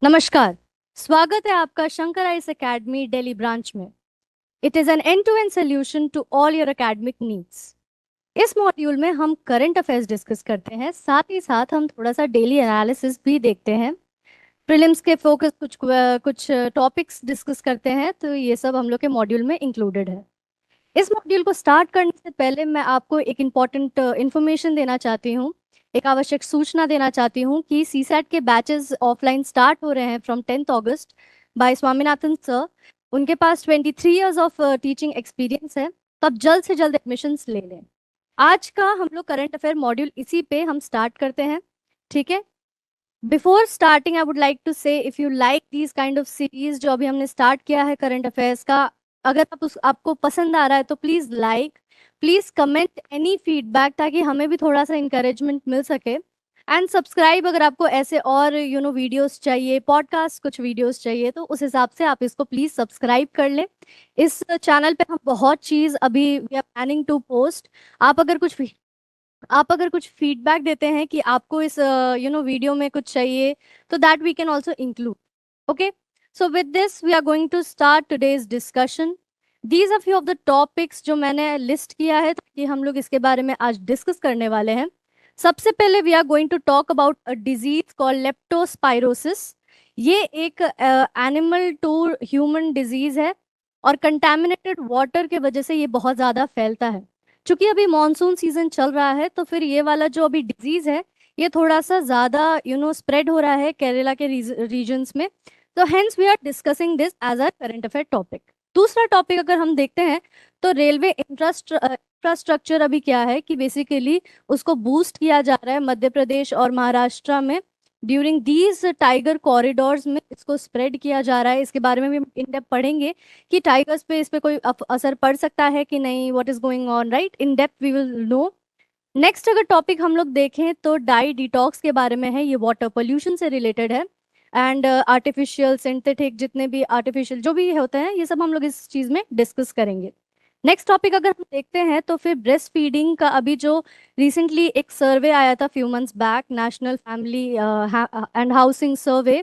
नमस्कार। स्वागत है आपका Shankar IAS Academy Delhi branch में। It is an end to end solution to all your academic needs. इस मॉड्यूल में हम करंट अफेयर्स डिस्कस करते हैं, साथ ही साथ हम थोड़ा सा डेली एनालिसिस भी देखते हैं। प्रीलिम्स के फोकस कुछ टॉपिक्स डिस्कस करते हैं, तो ये सब हम लोग के मॉड्यूल में इंक्लूडेड है। इस मॉड्यूल को स्टार्ट करने से पहले मैं आपको एक इम्पॉर्टेंट इंफॉर्मेशन देना चाहती हूँ, एक आवश्यक सूचना देना चाहती हूँ कि सीसैट के बैचेस ऑफलाइन स्टार्ट हो रहे हैं from 10th August by Swaminathan sir. उनके पास 23 ईयर्स ऑफ टीचिंग एक्सपीरियंस है, तो आप जल्द से जल्द एडमिशन्स ले लें। आज का हम लोग करंट अफेयर मॉड्यूल इसी पे हम स्टार्ट करते हैं, ठीक है। Before starting I would like to say if you like these kind of series जो अभी हमने स्टार्ट किया है करंट अफेयर्स का, अगर आपको पसंद आ रहा है तो please like, please comment any feedback, ताकि हमें भी थोड़ा सा इंकरेजमेंट मिल सके। एंड सब्सक्राइब अगर आपको ऐसे और वीडियोस चाहिए, पॉडकास्ट कुछ वीडियोस चाहिए, तो उस हिसाब से आप इसको प्लीज सब्सक्राइब कर लें। इस चैनल पे हम बहुत चीज अभी we are planning to post. आप अगर कुछ आप अगर कुछ फीडबैक देते हैं कि आपको इस वीडियो में कुछ चाहिए, तो that we can also include. Okay, so with this we are going to start today's discussion. These are few of the topics जो मैंने लिस्ट किया है ताकि हम लोग इसके बारे में आज डिस्कस करने वाले हैं। सबसे पहले we are going to talk about a disease called leptospirosis. ये एक एनिमल टू ह्यूमन डिजीज है, और कंटेमिनेटेड वाटर के वजह से ये बहुत ज़्यादा फैलता है। चूंकि अभी मॉनसून सीजन चल रहा है, तो फिर ये वाला जो अभी डिजीज है, ये थोड़ा सा ज्यादा स्प्रेड हो रहा है केरला के रीजन्स में। तो hence we are discussing this as a current affair topic. दूसरा टॉपिक अगर हम देखते हैं, तो रेलवे इंफ्रास्ट्रक्चर अभी क्या है कि बेसिकली उसको बूस्ट किया जा रहा है मध्य प्रदेश और महाराष्ट्र में। ड्यूरिंग दीज टाइगर कॉरिडोर्स में इसको स्प्रेड किया जा रहा है। इसके बारे में भी हम इन डेप्थ पढ़ेंगे कि टाइगर्स पे इस पे कोई असर पड़ सकता है कि नहीं, what is going on, right, in depth we will know. Next अगर टॉपिक हम लोग देखें तो डाई डिटॉक्स के बारे में है। ये वाटर पोल्यूशन से रिलेटेड है। एंड आर्टिफिशियल सिंथेटिक जितने भी आर्टिफिशियल जो भी होते हैं, ये सब हम लोग इस चीज में डिस्कस करेंगे। नेक्स्ट टॉपिक अगर हम देखते हैं, तो फिर ब्रेस्ट फीडिंग का अभी जो रिसेंटली एक सर्वे आया था few months back, national family and housing survey.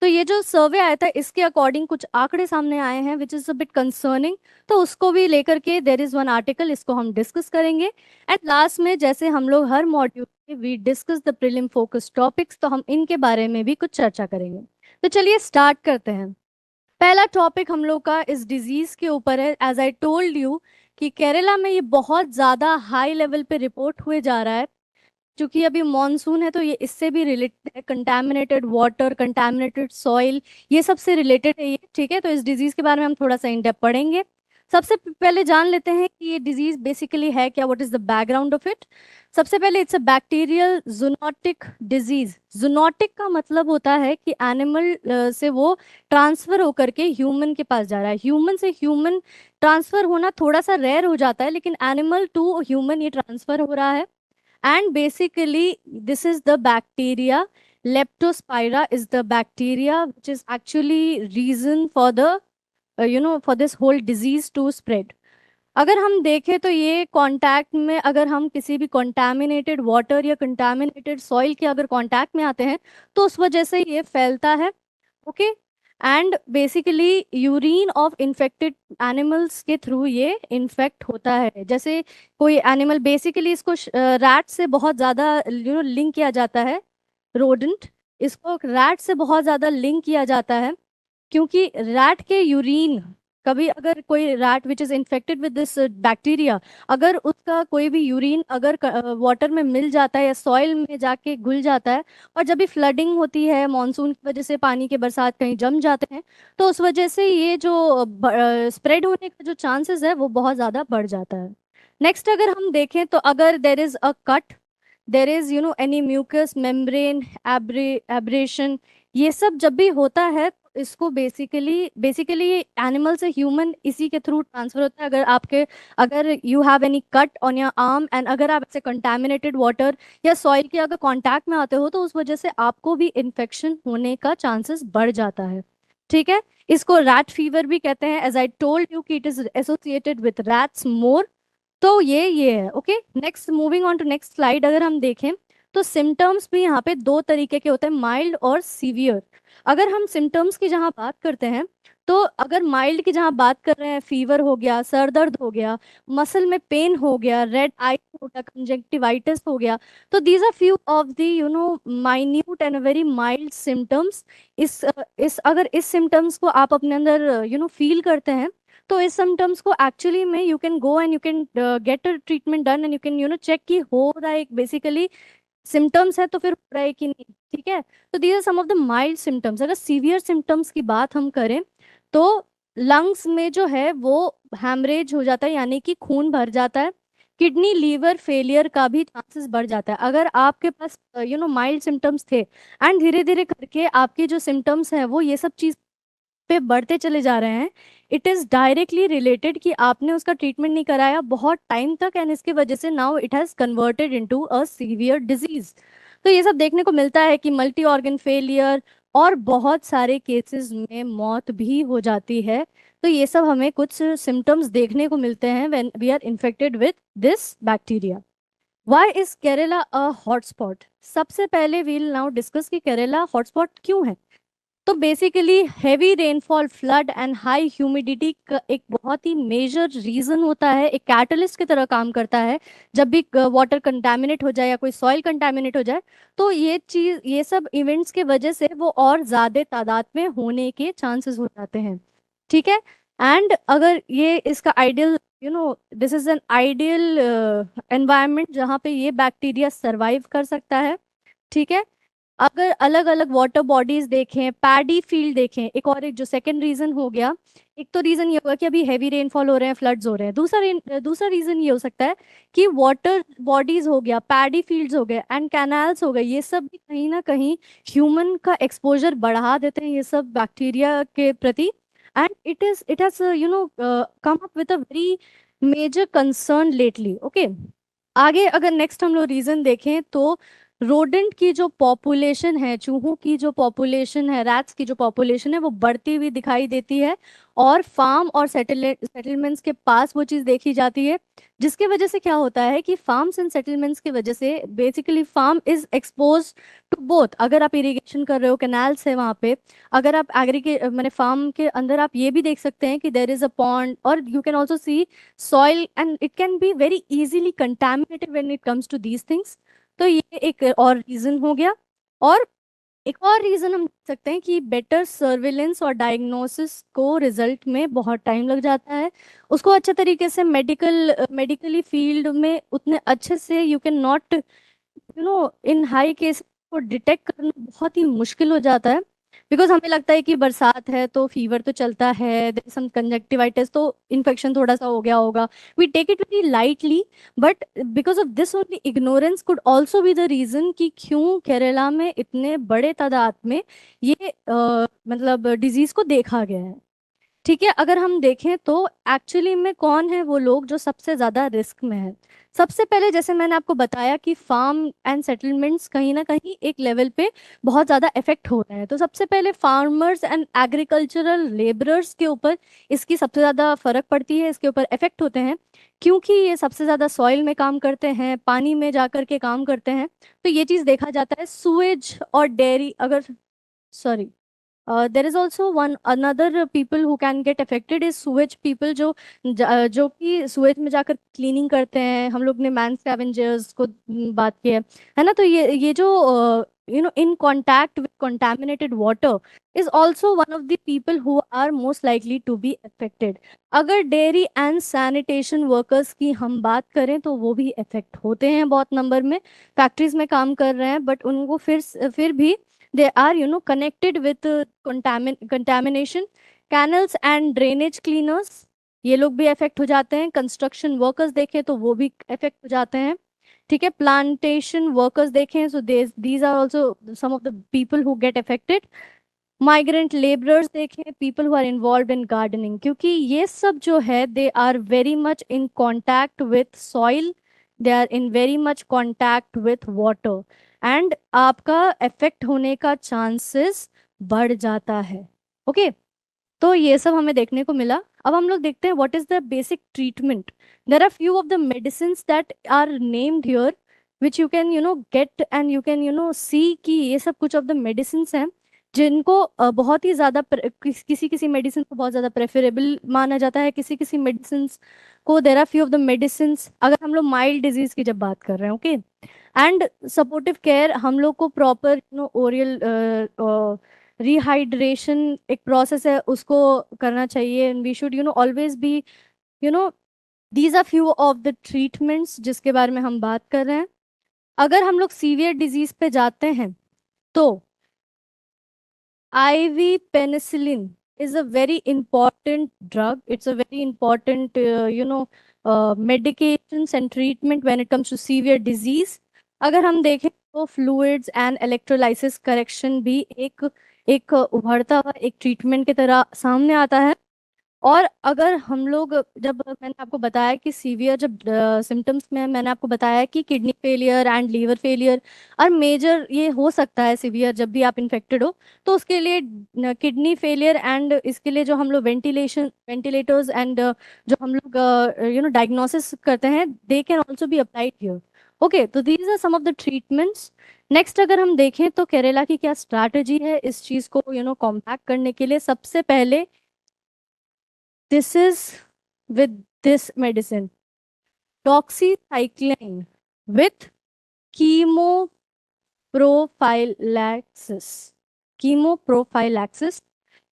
तो ये जो सर्वे आया था, इसके अकॉर्डिंग कुछ आंकड़े सामने आए हैं which is a bit concerning. तो उसको भी लेकर के देर इज वन आर्टिकल, इसको हम डिस्कस करेंगे। एंड लास्ट में जैसे हम लोग हर मॉड्यूल में we discuss the prelim focus topics, तो हम इनके बारे में भी कुछ चर्चा करेंगे। तो चलिए स्टार्ट करते हैं। पहला टॉपिक हम लोग का इस डिजीज के ऊपर है। एज आई टोल्ड यू कि केरला में ये बहुत ज्यादा हाई लेवल पे रिपोर्ट हुए जा रहा है। क्योंकि अभी मॉनसून है, तो ये इससे भी रिलेटेड है। कंटैमिनेटेड वाटर, कंटैमिनेटेड सॉइल, ये सबसे रिलेटेड है ये, ठीक है। तो इस डिजीज के बारे में हम थोड़ा सा इन डेप्थ पढ़ेंगे। सबसे पहले जान लेते हैं कि ये डिजीज बेसिकली है क्या, what is the background of it. सबसे पहले it's a bacterial zoonotic disease. Zoonotic का मतलब होता है कि एनिमल से वो ट्रांसफर होकर के ह्यूमन के पास जा रहा है। ह्यूमन से ह्यूमन ट्रांसफर होना थोड़ा सा रेयर हो जाता है, लेकिन एनिमल टू ह्यूमन ये ट्रांसफर हो रहा है। And basically this is the bacteria. Leptospira is the bacteria which is actually reason for the for this whole disease to spread. अगर हम देखें तो ये कांटेक्ट में, अगर हम किसी भी कंटामिनेटेड वाटर या कंटामिनेटेड सॉइल के अगर कांटेक्ट में आते हैं, तो उस वजह से ये फैलता है। Okay, and basically urine of infected animals के थ्रू ये इन्फेक्ट होता है। जैसे कोई एनिमल, बेसिकली इसको रैट से बहुत ज़्यादा लिंक किया जाता है। रोडेंट, इसको रैट से बहुत ज़्यादा लिंक किया जाता है, क्योंकि रैट के यूरिन, कभी अगर कोई rat which is infected with this bacteria, अगर उसका कोई भी यूरिन अगर वाटर में मिल जाता है या सॉइल में जाके घुल जाता है, और जब भी फ्लडिंग होती है मॉनसून की वजह से, पानी के बरसात कहीं जम जाते हैं, तो उस वजह से ये जो स्प्रेड होने का जो चांसेस है वो बहुत ज़्यादा बढ़ जाता है। नेक्स्ट अगर हम देखें, तो अगर there is a cut, there is any mucous membrane abrasion, ये सब जब भी होता है, इसको बेसिकली एनिमल से ह्यूमन इसी के थ्रू ट्रांसफर होता है। अगर you have any cut on your arm, and अगर आप ऐसे कंटामिनेटेड वाटर या सॉइल के अगर कांटेक्ट में आते हो, तो उस वजह से आपको भी इन्फेक्शन होने का चांसेस बढ़ जाता है, ठीक है। इसको रैट फीवर भी कहते हैं। एज आई टोल्ड यू कि it is associated with rats more. तो ये है। Okay, next moving on to next slide अगर हम देखें, तो सिम्टम्स भी यहाँ पे दो तरीके के होते हैं, माइल्ड और सीवियर। अगर हम सिम्टम्स की जहाँ बात करते हैं, तो अगर माइल्ड की जहाँ बात कर रहे हैं, फीवर हो गया, सर दर्द हो गया, मसल में पेन हो गया, रेड आई हो गया, कंजक्टिवाइटिस हो गया, तो these are few of the minute and very mild symptoms. इस अगर इस सिम्टम्स को आप अपने अंदर फील करते हैं, तो इस सिम्टम्स को एक्चुअली में you can go and you can get a treatment done and you can check कि हो रहा है बेसिकली सिम्टम्स है तो फिर हो रहा है कि नहीं। ठीक है, तो these are some of the mild symptoms. अगर सीवियर सिम्टम्स की बात हम करें, तो लंग्स में जो है वो हैमरेज हो जाता है, यानी कि खून भर जाता है। किडनी लीवर फेलियर का भी चांसेस बढ़ जाता है। अगर आपके पास माइल्ड सिम्टम्स थे एंड धीरे धीरे करके आपके जो सिम्टम्स हैं वो ये सब चीज पे बढ़ते चले जा रहे हैं, इट इज डायरेक्टली रिलेटेड कि आपने उसका ट्रीटमेंट नहीं कराया बहुत टाइम तक, एंड इसकी वजह से now it has converted into a severe disease. तो ये सब देखने को मिलता है कि मल्टी ऑर्गन फेलियर और बहुत सारे केसेस में मौत भी हो जाती है। तो ये सब हमें कुछ सिम्टम्स देखने को मिलते हैं when we are infected with this bacteria. Why is Kerala a hotspot? सबसे पहले वील नाउ डिस्कस कि केरला हॉटस्पॉट क्यों है। तो basically heavy rainfall, flood and high humidity का एक बहुत ही मेजर रीजन होता है, एक कैटलिस्ट की तरह काम करता है। जब भी वाटर कंटामिनेट हो जाए या कोई सॉइल कंटामिनेट हो जाए, तो ये सब इवेंट्स के वजह से वो और ज्यादा तादाद में होने के चांसेस हो जाते हैं। ठीक है, एंड अगर ये इसका ideal this is an ideal environment जहाँ पे ये बैक्टीरिया सरवाइव कर सकता है। ठीक है, अगर अलग अलग वाटर बॉडीज देखें, पैडी फील्ड देखें, एक जो सेकंड रीजन हो गया। एक तो रीजन ये होगा कि अभी हैवी रेनफॉल हो रहे हैं, फ्लड्स हो रहे हैं। दूसरा रीजन ये हो सकता है कि वाटर बॉडीज हो गया, पैडी फील्ड्स हो गए एंड कैनाल्स हो गए, ये सब भी कहीं ना कहीं ह्यूमन का एक्सपोजर बढ़ा देते हैं ये सब बैक्टीरिया के प्रति। And it has come up with a very major concern lately. Okay, आगे अगर नेक्स्ट हम लोग रीजन देखें, तो रोडेंट की जो पॉपुलेशन है, चूहों की जो पॉपुलेशन है, रैट्स की जो पॉपुलेशन है, वो बढ़ती हुई दिखाई देती है। और फार्म और सेटलमेंट्स के पास वो चीज़ देखी जाती है, जिसके वजह से क्या होता है कि फार्म्स एंड सेटलमेंट्स की वजह से basically farm is expose to both. अगर आप इरिगेशन कर रहे हो, कैनाल्स है वहाँ पे, अगर आप मैंने फार्म के अंदर आप ये भी देख सकते हैं कि देर इज अ पॉन्ड, और you can also see soil and it can be very easily contaminated when it comes to these things. तो ये एक और रीजन हो गया। और एक और रीजन हम देख सकते हैं कि बेटर सर्विलेंस और डायग्नोसिस को रिजल्ट में बहुत टाइम लग जाता है। उसको अच्छे तरीके से मेडिकली फील्ड में उतने अच्छे से you can not in high case को डिटेक्ट करना बहुत ही मुश्किल हो जाता है। बिकॉज हमें लगता है कि बरसात है तो फीवर तो चलता है, सम कंजक्टिवाइटिस तो इन्फेक्शन थोड़ा सा हो गया होगा, we take it very lightly. But because of this only ignorance could also be the reason कि क्यों केरला में इतने बड़े तादाद में ये मतलब डिजीज को देखा गया है। ठीक है, अगर हम देखें तो एक्चुअली में कौन है वो लोग जो सबसे ज्यादा रिस्क में है। सबसे पहले जैसे मैंने आपको बताया कि फार्म एंड सेटलमेंट्स कहीं ना कहीं एक लेवल पे बहुत ज्यादा इफेक्ट हो रहे हैं, तो सबसे पहले फार्मर्स एंड एग्रीकल्चरल लेबरर्स के ऊपर इसकी सबसे ज्यादा फर्क पड़ती है, इसके ऊपर इफेक्ट होते हैं, क्योंकि ये सबसे ज्यादा सॉइल में काम करते हैं, पानी में जाकर के काम करते हैं। तो ये चीज देखा जाता है। सुएज और डेयरी, अगर sorry, there is also one another people who can get affected is Suez people, जो कि सुएज में जाकर क्लीनिंग करते हैं। हम लोग ने मैन स्कैवेंजर्स को बात की है ना। तो ये जो in contact with contaminated water is also one of the people who are most likely to be affected. अगर डेयरी एंड सैनिटेशन वर्कर्स की हम बात करें, तो वो भी अफेक्ट होते हैं बहुत नंबर में, फैक्ट्रीज में काम कर रहे हैं, बट उनको फिर भी they are connected with contamination। canals and drainage cleaners, ये लोग भी अफेक्ट हो जाते हैं। कंस्ट्रक्शन वर्कर्स देखें तो वो भी अफेक्ट हो जाते हैं। ठीक है, प्लांटेशन वर्कर्स देखें, so these are also some of the people who get affected. Migrant labourers देखें, people who are involve in gardening, क्योंकि ये सब जो है they are very much in contact with soil, they are in very much contact with water, and आपका effect होने का chances बढ़ जाता है। ओके, तो ये सब हमें देखने को मिला। अब हम लोग देखते हैं what is the basic treatment. There are few of the medicine that are named here, which you can get and you can see कि ये सब कुछ ऑफ द मेडिसिन हैं जिनको बहुत ही ज़्यादा किसी किसी मेडिसिन को बहुत ज़्यादा प्रेफरेबल माना जाता है, किसी किसी मेडिसिन को there are few of the medicine. अगर हम लोग माइल्ड डिजीज की जब बात कर रहे हैं, ओके, एंड सपोर्टिव केयर, हम लोग को प्रॉपर ओरियल रिहाइड्रेशन एक प्रोसेस है, उसको करना चाहिए। We should always be you know these are few of the treatments जिसके बारे में हम बात कर रहे हैं। अगर हम लोग सीवियर डिजीज पे जाते हैं तो IV penicillin is a very important drug. It's a very important, medications and treatment when it comes to severe disease. अगर हम देखें तो फ्लूइड्स एंड इलेक्ट्रोलाइसिस करेक्शन भी एक एक उभरता हुआ एक ट्रीटमेंट की तरह सामने आता है। और अगर हम लोग, जब मैंने आपको बताया कि सीवियर जब सिम्टम्स में, मैंने आपको बताया कि kidney failure and liver failure और मेजर ये हो सकता है सीवियर जब भी आप इन्फेक्टेड हो, तो उसके लिए किडनी फेलियर एंड इसके लिए जो हम लोग वेंटिलेटर्स एंड जो हम लोग डायग्नोसिस करते हैं, they can also be applied here. Okay, तो these are some of the treatments. Next अगर हम देखें तो केरला की क्या स्ट्रैटेजी है इस चीज को कॉम्पैक्ट करने के लिए। सबसे पहले, this is with this medicine, doxycycline with chemoprophylaxis. Chemoprophylaxis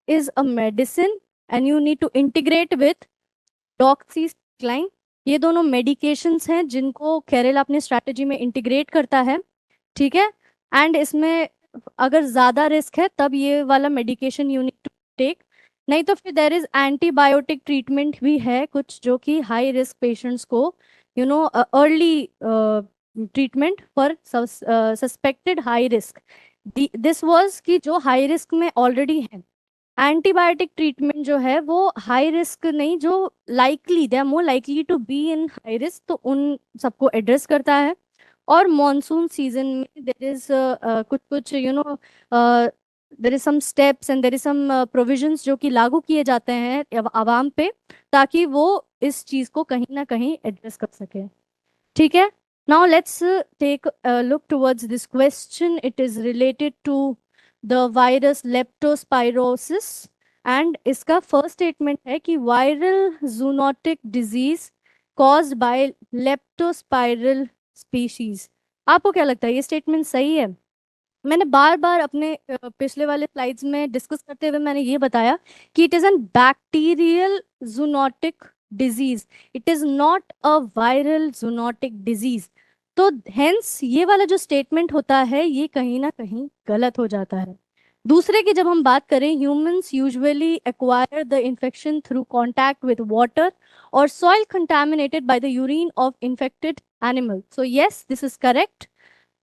is a medicine and you need to integrate with doxycycline. ये दोनों मेडिकेशंस हैं जिनको केरल अपने स्ट्रैटेजी में इंटीग्रेट करता है, ठीक है। एंड इसमें अगर ज़्यादा रिस्क है तब ये वाला medication you need to take, नहीं तो फिर देर इज एंटीबायोटिक ट्रीटमेंट भी है कुछ जो कि हाई रिस्क पेशेंट्स को early treatment for suspected high risk. This was कि जो हाई रिस्क में ऑलरेडी है। एंटीबायोटिक ट्रीटमेंट जो है वो हाई रिस्क नहीं, जो likely they are more likely to be in high risk, तो उन सबको एड्रेस करता है। और मॉनसून सीजन में देर इज कुछ कुछ there is some steps and there is some provisions जो कि लागू किए जाते हैं आवाम पे, ताकि वो इस चीज को कहीं ना कहीं एड्रेस कर सके, ठीक है। Now let's take look towards this question. It is related to the virus leptospirosis and इसका फर्स्ट स्टेटमेंट है कि viral zoonotic disease caused by leptospiral species. आपको क्या लगता है ये स्टेटमेंट सही है? मैंने बार बार अपने पिछले वाले स्लाइड्स में डिस्कस करते हुए मैंने ये बताया कि it is N bacterial zoonotic disease, it is not a viral zoonotic disease. तो हेंस ये वाला जो स्टेटमेंट होता है ये कहीं ना कहीं गलत हो जाता है। दूसरे की जब हम बात करें, humans usually acquire the infection through contact with water और soil contaminated by the urine of infected animal. So yes, this is correct.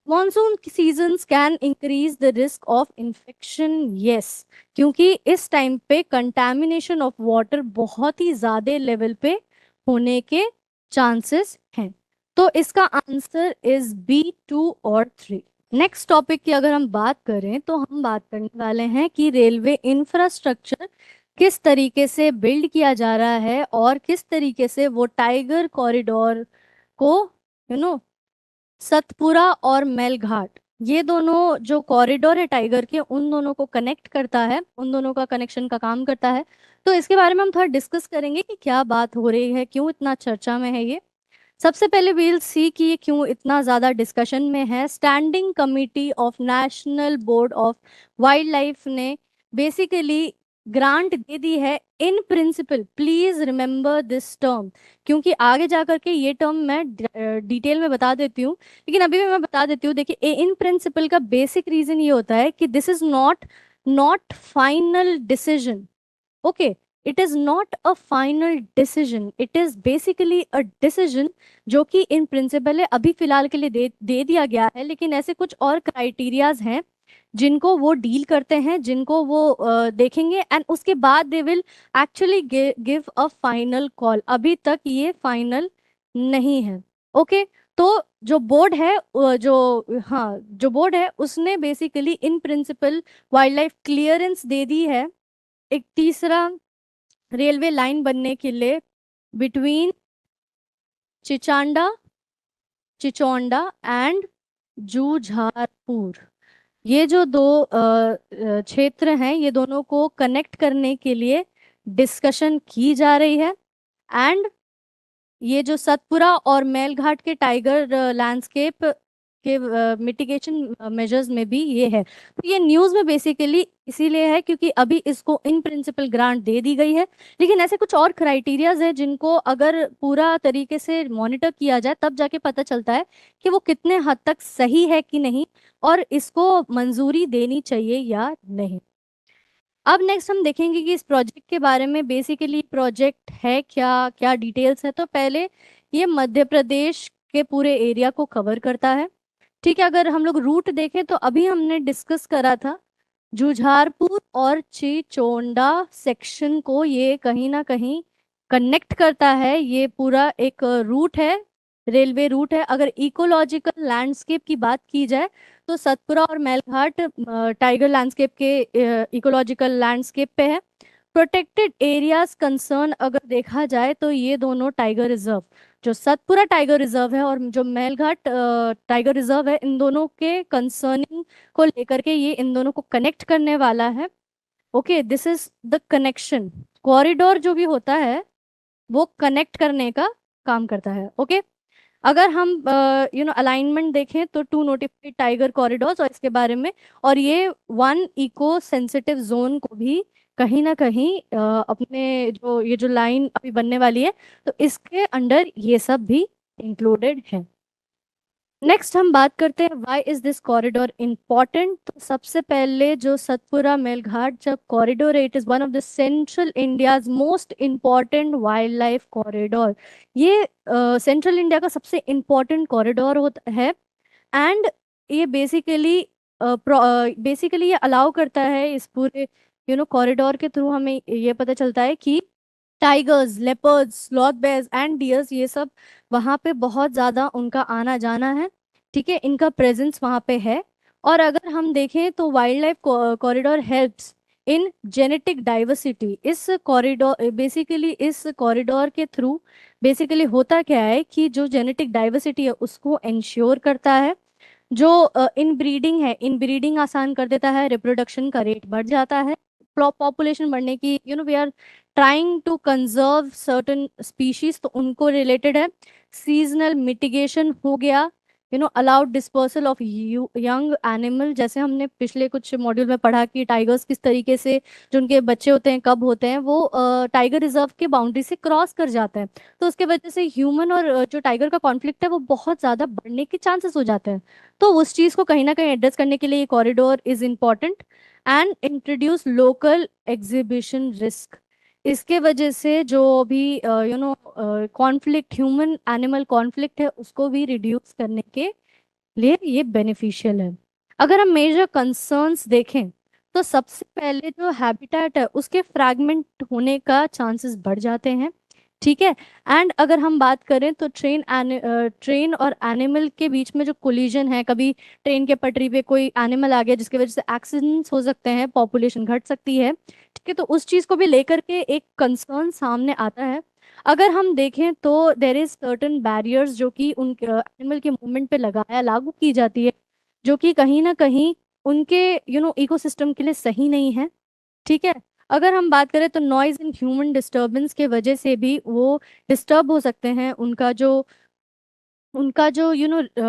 Monsoon seasons can increase the risk of infection, yes, क्योंकि इस time पे contamination of water बहुत ही ज्यादा level पे होने के chances हैं। तो इसका आंसर इज B2 और 3। नेक्स्ट टॉपिक की अगर हम बात करें तो हम बात करने वाले हैं कि रेलवे इंफ्रास्ट्रक्चर किस तरीके से बिल्ड किया जा रहा है और किस तरीके से वो टाइगर कॉरिडोर को सतपुरा और मेलघाट, ये दोनों जो कॉरिडोर है टाइगर के, उन दोनों को कनेक्ट करता है, उन दोनों का कनेक्शन का काम करता है। तो इसके बारे में हम थोड़ा डिस्कस करेंगे कि क्या बात हो रही है, क्यों इतना चर्चा में है ये। सबसे पहले वील सी कि ये क्यों इतना ज्यादा डिस्कशन में है। Standing committee of national board of wild life ने बेसिकली ग्रांट दे दी है in principle. Please remember this term, क्योंकि आगे जा करके ये टर्म मैं डिटेल में बता देती हूँ, लेकिन अभी भी मैं बता देती हूँ। देखिए, इन प्रिंसिपल का बेसिक रीजन ये होता है कि this is not final decision. Okay, it is not a final decision, it is basically a decision जो कि इन प्रिंसिपल है, अभी फिलहाल के लिए दे दिया गया है, लेकिन ऐसे कुछ और क्राइटेरियाज हैं जिनको वो डील करते हैं, जिनको वो देखेंगे एंड उसके बाद they will actually give a final call. अभी तक ये फाइनल नहीं है। ओके, तो जो बोर्ड है जो बोर्ड है उसने basically in principle wildlife clearance दे दी है। एक तीसरा रेलवे लाइन बनने के लिए बिटवीन चिचांडा चिचौंडा एंड जूझारपुर। ये जो दो क्षेत्र हैं, ये दोनों को कनेक्ट करने के लिए डिस्कशन की जा रही है। एंड ये जो सतपुरा और मेलघाट के टाइगर लैंडस्केप के मिटिगेशन मेजर्स में भी ये है। तो ये न्यूज़ में बेसिकली इसीलिए है क्योंकि अभी इसको इन प्रिंसिपल ग्रांट दे दी गई है, लेकिन ऐसे कुछ और क्राइटेरियाज है जिनको अगर पूरा तरीके से मॉनिटर किया जाए तब जाके पता चलता है कि वो कितने हद तक सही है कि नहीं, और इसको मंजूरी देनी चाहिए या नहीं। अब नेक्स्ट हम देखेंगे कि इस प्रोजेक्ट के बारे में, बेसिकली प्रोजेक्ट है क्या, क्या डिटेल्स है। तो पहले ये मध्य प्रदेश के पूरे एरिया को कवर करता है। ठीक है, अगर हम लोग रूट देखें तो अभी हमने डिस्कस करा था जुझारपुर और चिचोंडा सेक्शन को ये कहीं ना कहीं कनेक्ट करता है। ये पूरा एक रूट है, रेलवे रूट है। अगर इकोलॉजिकल लैंडस्केप की बात की जाए तो सतपुरा और मेलघाट टाइगर लैंडस्केप के इकोलॉजिकल लैंडस्केप पे है। प्रोटेक्टेड एरियाज कंसर्न अगर देखा जाए तो ये दोनों टाइगर रिजर्व, जो सतपुरा टाइगर रिजर्व है और जो मेलघाट टाइगर रिजर्व है, इन दोनों के कंसर्निंग को लेकर के ये इन दोनों को कनेक्ट करने वाला है। Okay, this is the connection. Corridor जो भी होता है वो कनेक्ट करने का काम करता है। ओके, अगर हम अलाइनमेंट देखें तो टू नोटिफाइड टाइगर कॉरिडोर्स और इसके बारे में, और ये वन इको सेंसिटिव जोन को भी कहीं ना कहीं अपने जो ये जो लाइन अभी बनने वाली है तो इसके अंडर ये सब भी इंक्लूडेड है। नेक्स्ट हम बात करते हैं why is this corridor important. तो सबसे पहले जो सतपुरा मेलघाट जब कॉरिडोर है, it is one of the central India's most important wild life corridor. ये सेंट्रल इंडिया का सबसे इम्पॉर्टेंट कॉरिडोर होता है। एंड ये बेसिकली ये अलाउ करता है, इस पूरे कॉरिडोर के थ्रू हमें ये पता चलता है कि tigers, leopards, sloth bears and deers, ये सब वहाँ पे बहुत ज़्यादा उनका आना जाना है। ठीक है, इनका प्रेजेंस वहाँ पे है। और अगर हम देखें तो wild life corridor helps in genetic diversity. इस कॉरिडोर बेसिकली इस कॉरिडोर के थ्रू बेसिकली होता क्या है कि जो जेनेटिक डाइवर्सिटी है उसको इंश्योर करता है। जो इनब्रीडिंग है, इनब्रीडिंग आसान कर देता है, रिप्रोडक्शन का रेट बढ़ जाता है। पॉपुलेशन बढ़ने की, we are trying to conserve certain species, तो उनको रिलेटेड है। सीजनल मिटिगेशन हो गया, allowed dispersal of young animal, जैसे हमने पिछले कुछ मॉड्यूल में पढ़ा कि टाइगर्स किस तरीके से जो उनके बच्चे होते हैं, कब होते हैं, वो टाइगर रिजर्व के बाउंड्री से क्रॉस कर जाते हैं। तो उसके वजह से ह्यूमन और जो टाइगर का कॉन्फ्लिक्ट है वो बहुत ज़्यादा बढ़ने के चांसेस हो जाते हैं। तो उस चीज़ को कहीं ना कहीं एड्रेस करने के लिए ये corridor is important. And introduce local exhibition risk. इसके वजह से जो भी कॉन्फ्लिक्ट, ह्यूमन एनिमल कॉन्फ्लिक्ट है, उसको भी रिड्यूस करने के लिए ये बेनिफिशियल है। अगर हम मेजर कंसर्न्स देखें तो सबसे पहले जो हैबिटेट है उसके फ्रैगमेंट होने का चांसेस बढ़ जाते हैं। ठीक है, एंड अगर हम बात करें तो ट्रेन और एनिमल के बीच में जो कोलिजन है, कभी ट्रेन के पटरी पे कोई एनिमल आ गया जिसकी वजह से एक्सीडेंट्स हो सकते हैं, पॉपुलेशन घट सकती है। ठीक है, तो उस चीज़ को भी लेकर के एक कंसर्न सामने आता है। अगर हम देखें तो देर इज सर्टन बैरियर्स जो कि उन एनिमल के मूवमेंट पे लगाया लागू की जाती है, जो कि कहीं ना कहीं उनके इकोसिस्टम के लिए सही नहीं है। ठीक है, अगर हम बात करें तो नॉइज एंड ह्यूमन डिस्टरबेंस के वजह से भी वो डिस्टर्ब हो सकते हैं। उनका जो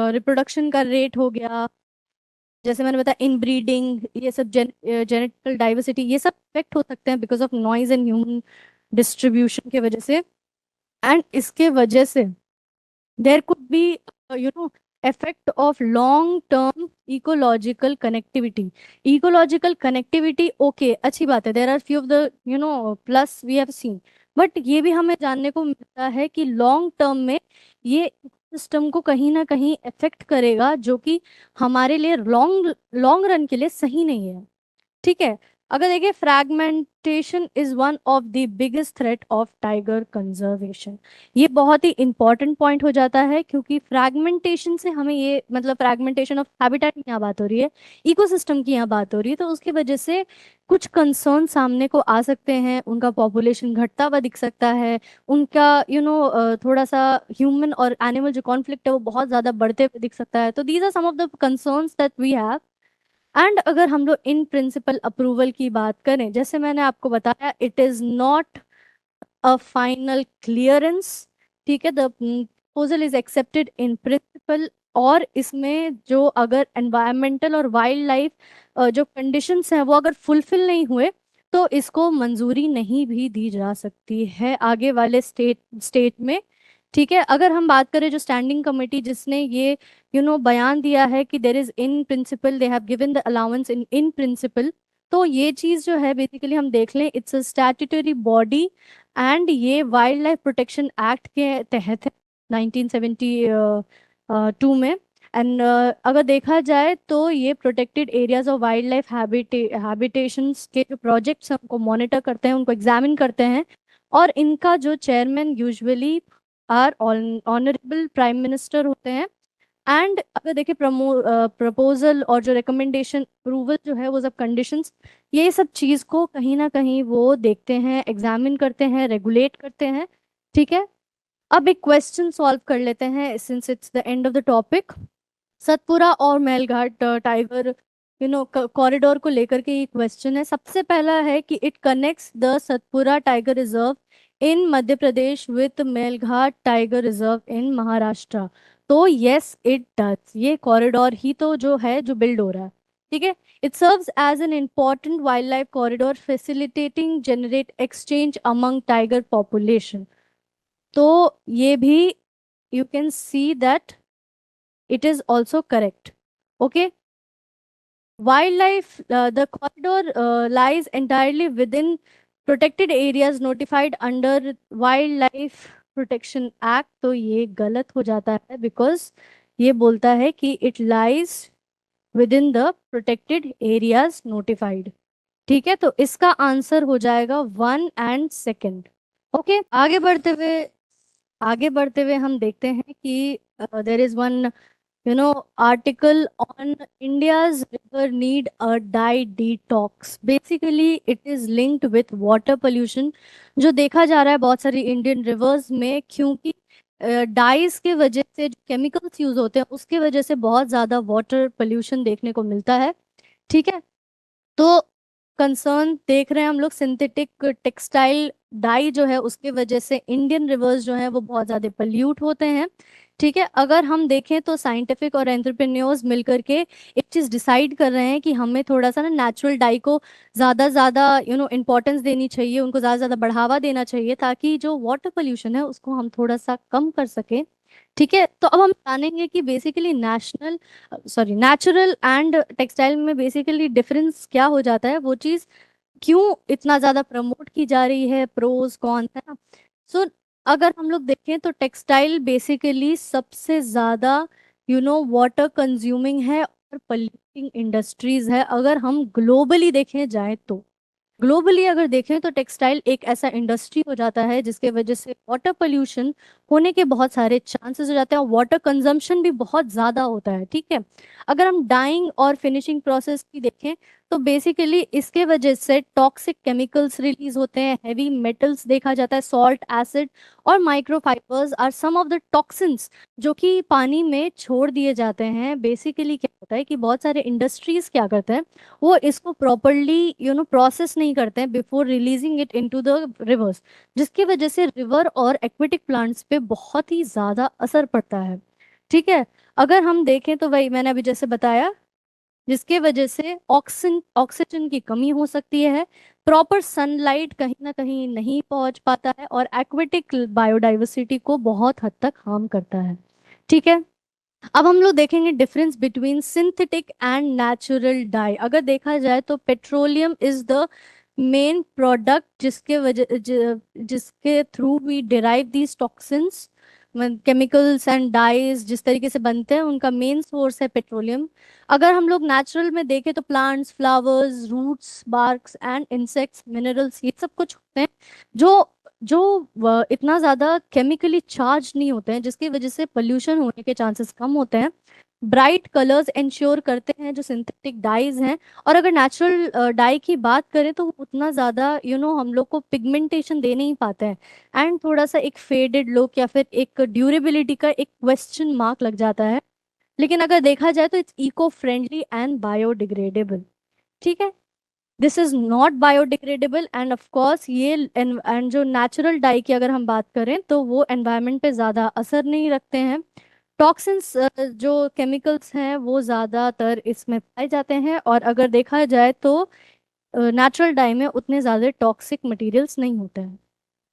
रिप्रोडक्शन का रेट हो गया, जैसे मैंने बताया इनब्रीडिंग, ये सब जेनेटिकल डाइवर्सिटी, ये सब इफेक्ट हो सकते हैं because of noise and human distribution के वजह से। एंड इसके वजह से there could be effect of long term ecological connectivity। ecological connectivity okay, अच्छी बात है, there are few of the plus we have seen, but ये भी हमें जानने को मिलता है कि लॉन्ग टर्म में ये सिस्टम को कहीं ना कहीं इफेक्ट करेगा, जो कि हमारे लिए लॉन्ग लॉन्ग रन के लिए सही नहीं है। ठीक है, अगर देखिए, fragmentation is one of the biggest threat of tiger conservation. ये बहुत ही इंपॉर्टेंट पॉइंट हो जाता है, क्योंकि फ्रैगमेंटेशन से हमें ये मतलब फ्रैगमेंटेशन ऑफ हैबिटेट की यहाँ बात हो रही है, इकोसिस्टम की यहाँ बात हो रही है, तो उसकी वजह से कुछ कंसर्न सामने को आ सकते हैं। उनका पॉपुलेशन घटता हुआ दिख सकता है, उनका थोड़ा सा ह्यूमन और एनिमल जो कॉन्फ्लिक्ट है वो बहुत ज्यादा बढ़ते हुए दिख सकता है। तो these are some of the concerns that we have. And अगर हम लोग इन प्रिंसिपल अप्रूवल की बात करें, जैसे मैंने आपको बताया, it is not a final clearance. ठीक है, the proposal is accepted in principle, और इसमें जो अगर एनवायरमेंटल और वाइल्ड लाइफ जो कंडीशंस हैं वो अगर फुलफिल नहीं हुए, तो इसको मंजूरी नहीं भी दी जा सकती है आगे वाले स्टेट में। ठीक है, अगर हम बात करें जो स्टैंडिंग कमेटी जिसने ये बयान दिया है कि there is in principle they have given the allowance in principle, तो ये चीज जो है बेसिकली हम देख लें, it's a statutory body, and ये वाइल्ड लाइफ प्रोटेक्शन एक्ट के तहत है 1972 में। एंड अगर देखा जाए तो ये protected areas of wild life habitations के जो प्रोजेक्ट्स हैं उनको मॉनिटर करते हैं, उनको एग्जामिन करते हैं। और इनका जो chairman usually are honourable prime minister होते हैं। एंड अगर देखिए, प्रपोजल और जो रिकमेंडेशन अप्रूवल जो है वो सब कंडीशंस, ये सब चीज को कहीं ना कहीं वो देखते हैं, एग्जामिन करते हैं, रेगुलेट करते हैं। ठीक है, अब एक क्वेश्चन सॉल्व कर लेते हैं since it's the end of the topic. Satpura और मेलघाट टाइगर कॉरिडोर को लेकर के ये क्वेश्चन है। सबसे पहला है कि it connects the Satpura tiger reserve in Madhya Pradesh with Melghat tiger reserve in Maharashtra. तो यस इट डज, ये कॉरिडोर ही तो जो है जो बिल्ड हो रहा है। ठीक है, it serves as an important wild life corridor facilitating generate exchange among tiger population. तो ये भी you can see that it is also correct. Okay, wildlife, the corridor lies entirely within protected areas notified under wildlife protection act। तो ये गलत हो जाता है, because ये बोलता है कि it lies with in the protected areas notified. ठीक है, तो इसका आंसर हो जाएगा 1 और 2। ओके, आगे बढ़ते हुए हम देखते हैं कि there is one article on India's river need a dye detox। Basically it is linked with water pollution, जो देखा जा रहा है बहुत सारी इंडियन रिवर्स में, क्योंकि डाइज के वजह से जो केमिकल्स यूज होते हैं उसके वजह से बहुत ज्यादा वाटर पोल्यूशन देखने को मिलता है। ठीक है, तो कंसर्न देख रहे हैं हम लोग, सिंथेटिक टेक्सटाइल डाई जो है उसके वजह से इंडियन रिवर्स जो है वो बहुत ज्यादा पोल्यूट होते हैं। ठीक है, अगर हम देखें तो साइंटिफिक और एंटरप्रेन्योर्स मिलकर के एक चीज डिसाइड कर रहे हैं कि हमें थोड़ा सा ना नेचुरल डाई को ज्यादा इम्पोर्टेंस देनी चाहिए, उनको ज्यादा बढ़ावा देना चाहिए, ताकि जो वाटर पोल्यूशन है उसको हम थोड़ा सा कम कर सकें। ठीक है, तो अब हम जानेंगे कि बेसिकली नेचुरल एंड टेक्सटाइल में बेसिकली डिफरेंस क्या हो जाता है, वो चीज क्यों इतना ज्यादा प्रमोट की जा रही है, प्रोज कॉन है ना। सो अगर हम लोग देखें तो टेक्सटाइल बेसिकली सबसे ज्यादा वाटर कंज्यूमिंग है और पॉल्यूटिंग इंडस्ट्रीज है। अगर हम ग्लोबली देखें जाए तो, ग्लोबली अगर देखें तो टेक्सटाइल एक ऐसा इंडस्ट्री हो जाता है जिसके वजह से वाटर पोल्यूशन होने के बहुत सारे चांसेस हो जाते हैं, और वाटर कंजम्पशन भी बहुत ज़्यादा होता है। ठीक है, अगर हम डाइंग और फिनिशिंग प्रोसेस की देखें तो बेसिकली इसके वजह से टॉक्सिक केमिकल्स रिलीज होते हैं, हैवी मेटल्स देखा जाता है, सॉल्ट, एसिड और microfibres are some of the toxins जो कि पानी में छोड़ दिए जाते हैं। बेसिकली क्या होता है कि बहुत सारे इंडस्ट्रीज क्या करते हैं, वो इसको प्रॉपरली प्रोसेस नहीं करते हैं before releasing it into the reverse, जिसकी वजह से रिवर और एक्वेटिक प्लांट्स पे बहुत ही ज्यादा असर पड़ता है। ठीक है, अगर हम देखें तो वही मैंने अभी जैसे बताया, जिसके वजह से ऑक्सीजन की कमी हो सकती है, प्रॉपर सनलाइट कहीं ना कहीं नहीं पहुंच पाता है, और एक्वेटिक बायोडाइवर्सिटी को बहुत हद तक हार्म करता है। ठीक है, अब हम लोग देखेंगे difference between synthetic and natural dye. अगर देखा जाए तो petroleum is the main product जिसके through we derive these toxins, chemicals and dyes जिस तरीके से बनते हैं उनका मेन सोर्स है पेट्रोलियम। अगर हम लोग नेचुरल में देखें तो plants, flowers, roots, barks and insects, minerals, ये सब कुछ होते हैं जो जो इतना ज़्यादा केमिकली चार्ज नहीं होते हैं, जिसकी वजह से पोल्यूशन होने के चांसेस कम होते हैं। ब्राइट कलर्स इंश्योर करते हैं जो सिंथेटिक डाइज हैं। और अगर नेचुरल डाई की बात करें तो वो उतना ज़्यादा हम लोग को पिगमेंटेशन दे नहीं पाते हैं, एंड थोड़ा सा एक फेडेड लुक या फिर एक ड्यूरेबिलिटी का एक क्वेश्चन मार्क लग जाता है। लेकिन अगर देखा जाए तो it's eco friendly and biodegradable. ठीक है, this is not biodegradable and of course ये एंड जो नेचुरल डाई की अगर हम बात करें तो वो एनवायरनमेंट पे ज़्यादा असर नहीं रखते हैं। टॉक्सिन्स जो केमिकल्स हैं वो ज़्यादातर इसमें पाए जाते हैं, और अगर देखा जाए तो नेचुरल डाई में उतने ज़्यादा टॉक्सिक मटेरियल्स नहीं होते हैं।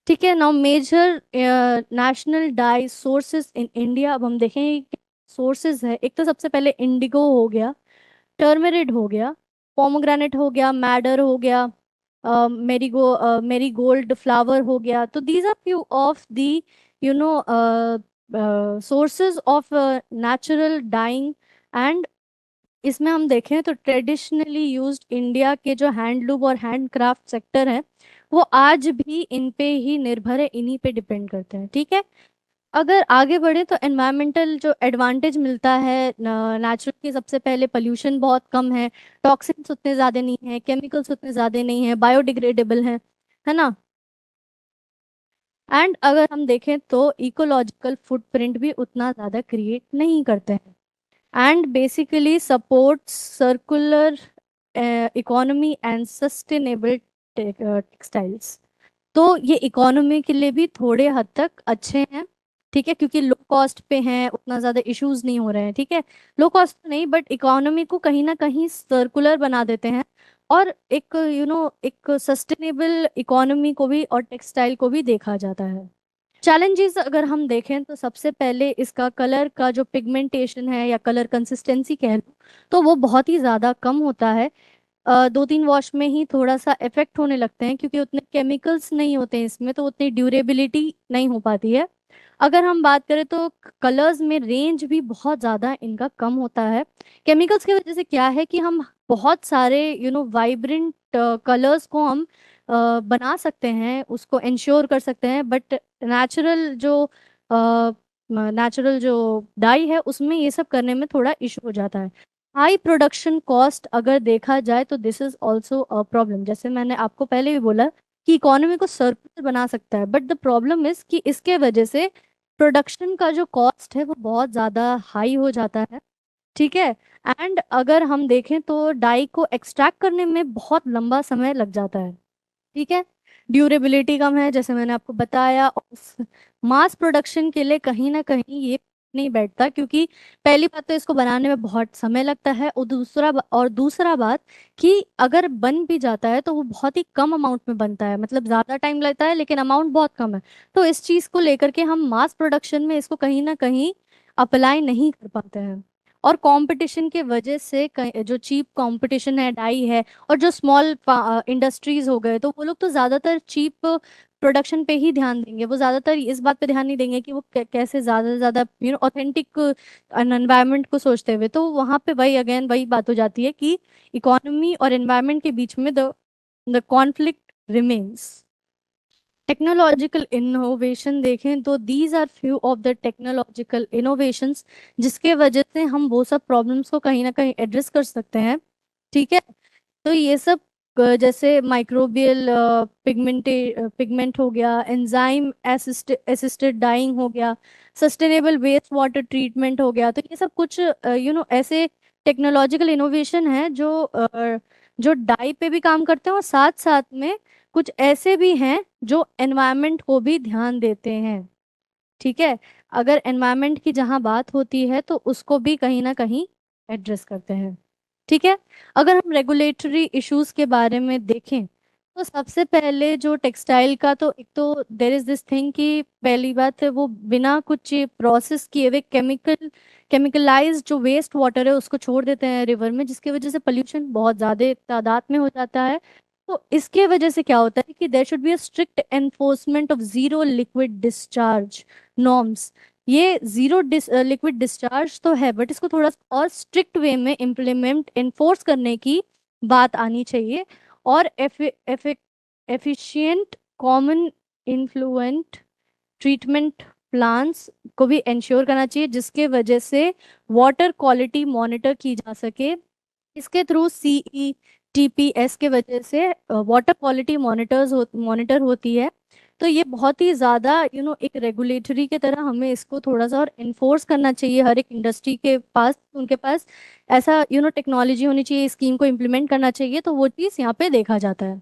ठीक है, now major national dye sources in India. अब हम देखें सोर्सेज है, एक तो सबसे पहले इंडिगो हो गया, टर्मरिड हो गया, पोमोग्रेनेट हो गया, मैडर हो गया, मेरीगोल्ड फ्लावर हो गया। तो these are few of the you know sources of natural dyeing. And इसमें हम देखें तो ट्रेडिशनली यूज्ड इंडिया के जो हैंडलूम और हैंडक्राफ्ट सेक्टर है वो आज भी इन पे ही निर्भर है, इन्हीं पे डिपेंड करते हैं। ठीक है, अगर आगे बढ़े तो एनवायरमेंटल जो एडवांटेज मिलता है नेचुरल की, सबसे पहले पोल्यूशन बहुत कम है, टॉक्सिन्स उतने ज़्यादा नहीं है, केमिकल्स उतने ज़्यादा नहीं है, बायोडिग्रेडेबल है ना। एंड अगर हम देखें तो इकोलॉजिकल फुटप्रिंट भी उतना ज़्यादा क्रिएट नहीं करते हैं, and basically supports circular economy and sustainable textiles. तो ये इकोनॉमी के लिए भी थोड़े हद तक अच्छे हैं। ठीक है, क्योंकि लो कॉस्ट पे हैं, उतना ज़्यादा इश्यूज नहीं हो रहे हैं। ठीक है, लो कॉस्ट तो नहीं बट इकोनॉमी को कहीं ना कहीं सर्कुलर बना देते हैं, और एक एक सस्टेनेबल इकोनॉमी को भी और टेक्सटाइल को भी देखा जाता है। चैलेंजेस अगर हम देखें तो सबसे पहले इसका कलर का जो पिगमेंटेशन है या कलर कंसिस्टेंसी कह लो तो वो बहुत ही ज़्यादा कम होता है। 2-3 वॉश में ही थोड़ा सा इफेक्ट होने लगते हैं, क्योंकि उतने केमिकल्स नहीं होते हैं इसमें, तो उतनी ड्यूरेबिलिटी नहीं हो पाती है। अगर हम बात करें तो कलर्स में रेंज भी बहुत ज़्यादा इनका कम होता है। केमिकल्स की वजह से क्या है कि हम बहुत सारे वाइब्रेंट कलर्स को हम बना सकते हैं, उसको इंश्योर कर सकते हैं, बट नेचुरल जो डाई है उसमें ये सब करने में थोड़ा इशू हो जाता है। हाई प्रोडक्शन कॉस्ट अगर देखा जाए तो this is also a problem. जैसे मैंने आपको पहले भी बोला कि इकोनॉमी को सर्कुलर बना सकता है, बट द प्रॉब्लम इज कि इसके वजह से प्रोडक्शन का जो कॉस्ट है वो बहुत ज़्यादा हाई हो जाता है। ठीक है, एंड अगर हम देखें तो डाई को एक्सट्रैक्ट करने में बहुत लंबा समय लग जाता है। ठीक है, ड्यूरेबिलिटी कम है जैसे मैंने आपको बताया, और मास प्रोडक्शन के लिए कहीं ना कहीं ये नहीं बैठता, क्योंकि पहली बात तो इसको बनाने में बहुत समय लगता है, और दूसरा बात कि अगर बन भी जाता है तो वो बहुत ही कम अमाउंट में बनता है, मतलब ज़्यादा टाइम लगता है लेकिन अमाउंट बहुत कम है। तो इस चीज़ को लेकर के हम मास प्रोडक्शन में इसको कहीं ना कहीं अप्लाई नहीं कर पाते हैं। और कंपटीशन के वजह से जो चीप कंपटीशन है डाई है, और जो स्मॉल इंडस्ट्रीज हो गए तो वो लोग तो ज़्यादातर चीप प्रोडक्शन पे ही ध्यान देंगे, वो ज़्यादातर इस बात पे ध्यान नहीं देंगे कि वो कैसे ज़्यादा से ज़्यादा ऑथेंटिक एनवायरनमेंट को सोचते हुए। तो वहाँ पे वही अगेन वही बात हो जाती है कि इकोनॉमी और एनवायरनमेंट के बीच में the conflict remains. Technological innovation देखें तो these are few of the technological innovations जिसके वजह से हम वो सब प्रॉब्लम्स को कहीं ना कहीं एड्रेस कर सकते हैं। ठीक है, तो ये सब जैसे माइक्रोबियल पिगमेंट हो गया, एंजाइम असिस्टेड डाइंग हो गया, सस्टेनेबल वेस्ट वाटर ट्रीटमेंट हो गया। तो ये सब कुछ ऐसे टेक्नोलॉजिकल इनोवेशन है जो डाई पे भी काम करते हैं, और साथ साथ में कुछ ऐसे भी हैं जो एनवायरनमेंट को भी ध्यान देते हैं। ठीक है, अगर एनवायरनमेंट की जहाँ बात होती है तो उसको भी कहीं ना कहीं एड्रेस करते हैं। ठीक है, अगर हम रेगुलेटरी इश्यूज के बारे में देखें तो सबसे पहले जो टेक्सटाइल का, तो एक तो देर इज दिस थिंग कि पहली बात है वो बिना कुछ प्रोसेस किए हुए केमिकलाइज जो वेस्ट वाटर है उसको छोड़ देते हैं रिवर में, जिसकी वजह से पोल्यूशन बहुत ज़्यादा तादाद में हो जाता है। तो इसके वजह से क्या होता है कि there should be a strict enforcement of zero liquid discharge norms. ये जीरो लिक्विड डिस्चार्ज तो है, बट इसको थोड़ा सा और स्ट्रिक्ट वे में इम्प्लीमेंट इन्फोर्स करने की बात आनी चाहिए। और efficient common influential treatment plans को भी इंश्योर करना चाहिए, जिसके वजह से वाटर क्वालिटी मॉनिटर की जा सके। इसके थ्रू CETPS के वजह से वाटर क्वालिटी मॉनिटर होती है। तो ये बहुत ही ज़्यादा एक रेगुलेटरी के तरह हमें इसको थोड़ा सा और इन्फोर्स करना चाहिए हर एक इंडस्ट्री के पास, उनके पास ऐसा टेक्नोलॉजी होनी चाहिए, स्कीम को इम्प्लीमेंट करना चाहिए, तो वो चीज़ यहाँ पे देखा जाता है।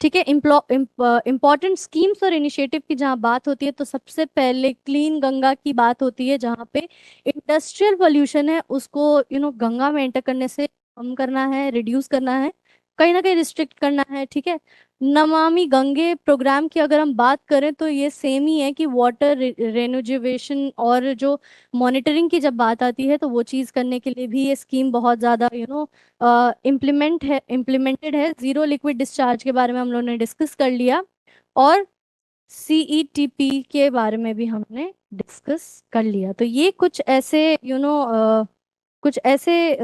ठीक है। इम्पॉर्टेंट स्कीम्स और इनिशिएटिव की जहाँ बात होती है, तो सबसे पहले क्लीन गंगा की बात होती है, जहाँ पे इंडस्ट्रियल पोल्यूशन है उसको गंगा में एंटर करने से कम करना है, रिड्यूस करना है, कहीं ना कहीं रिस्ट्रिक्ट करना है। ठीक है। नमामि गंगे प्रोग्राम की अगर हम बात करें तो ये सेम ही है कि वाटर रेनोवेशन और जो मॉनिटरिंग की जब बात आती है, तो वो चीज़ करने के लिए भी ये स्कीम बहुत ज़्यादा इम्प्लीमेंटेड है। जीरो लिक्विड डिस्चार्ज के बारे में हम लोगों ने डिस्कस कर लिया, और CETP के बारे में भी हमने डिस्कस कर लिया। तो ये कुछ ऐसे कुछ ऐसे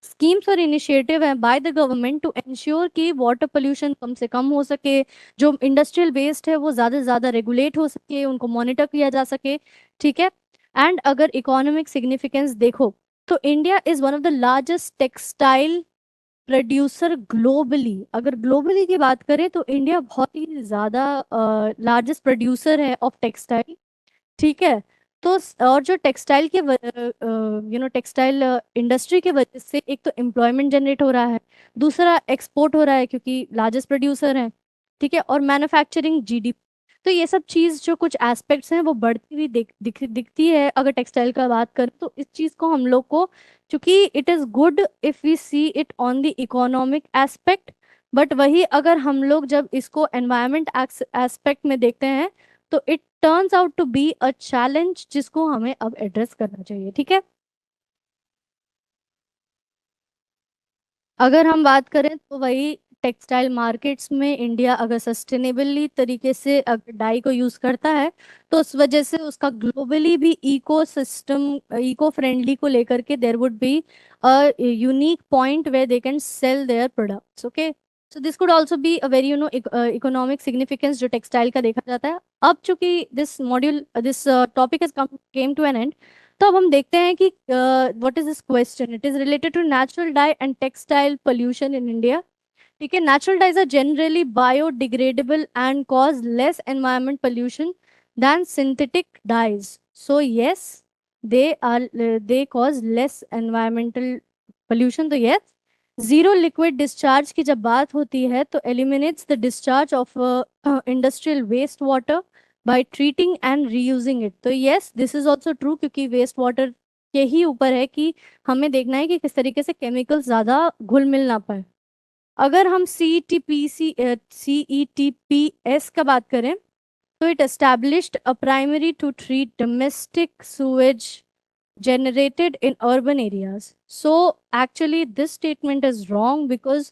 स्कीम्स और इनिशिएटिव हैं by the government to ensure कि वाटर पोल्यूशन कम से कम हो सके, जो इंडस्ट्रियल वेस्ट है वो ज़्यादा से ज़्यादा रेगुलेट हो सके, उनको मॉनिटर किया जा सके। ठीक है। एंड अगर इकोनॉमिक सिग्निफिकेंस देखो, तो India is one of the largest textile producer globally. अगर ग्लोबली की बात करें तो इंडिया बहुत ही ज़्यादा लार्जेस्ट प्रोड्यूसर है ऑफ टेक्सटाइल। ठीक है। तो और जो टेक्सटाइल के टेक्सटाइल इंडस्ट्री के वजह से एक तो एम्प्लॉयमेंट जनरेट हो रहा है, दूसरा एक्सपोर्ट हो रहा है क्योंकि लार्जेस्ट प्रोड्यूसर है। ठीक है। और मैन्युफैक्चरिंग GDP, तो ये सब चीज़ जो कुछ एस्पेक्ट्स हैं वो बढ़ती हुई दिखती है अगर टेक्सटाइल का बात करें। तो इस चीज़ को हम लोग को, क्योंकि it is good if we see it on the economic aspect, but वही अगर हम लोग जब इसको एनवायरमेंट एस्पेक्ट में देखते हैं, तो it turns out to be a challenge जिसको हमें अब एड्रेस करना चाहिए। ठीक है। अगर हम बात करें तो वही टेक्सटाइल मार्केट्स में इंडिया अगर सस्टेनेबली तरीके से अगर डाई को यूज करता है, तो उस वजह से उसका ग्लोबली भी इको सिस्टम, इको फ्रेंडली को लेकर के there would be a unique point where they can sell their products. Okay. So this could also be a very economic significance जो टेक्सटाइल का देखा जाता है। अब चूंकि this topic has came to an end, तो अब हम देखते हैं कि what is this question. It is related to natural dye and textile pollution in India. ठीक है। Natural dyes are generally biodegradable and cause less environment pollution than synthetic dyes. So yes, they cause less environmental pollution. तो yes, zero liquid discharge की जब बात होती है तो eliminates the discharge of industrial waste water by treating and reusing it. तो यस, this is also true, क्योंकि वेस्ट वाटर के ही ऊपर है कि हमें देखना है कि किस तरीके से केमिकल्स ज़्यादा घुल मिल ना पाए। अगर हम CETPS का बात करें, तो it established a primary to treat domestic sewage generated in urban areas. So actually this statement is wrong because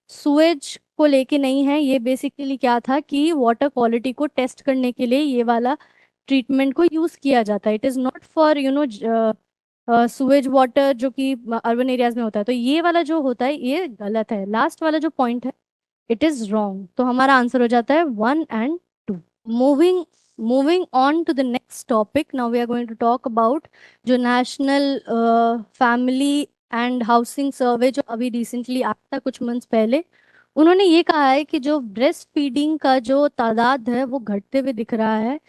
sewage को लेके नहीं है ये। बेसिकली क्या था कि वाटर क्वालिटी को टेस्ट करने के लिए ये वाला ट्रीटमेंट को यूज किया जाता है। It is not for sewage water जो कि अर्बन एरियाज में होता है। तो ये वाला जो होता है ये गलत है, लास्ट वाला जो पॉइंट है इट इज रॉन्ग। तो हमारा आंसर हो जाता है 1 and 2। Moving moving on to the next topic, now we are going to talk about जो नेशनल फैमिली एंड हाउसिंग सर्वे जो अभी रिसेंटली आया था कुछ मंथ्स पहले, उन्होंने ये कहा है कि जो ब्रेस्ट फीडिंग का जो तादाद है वो घटते हुए दिख रहा है।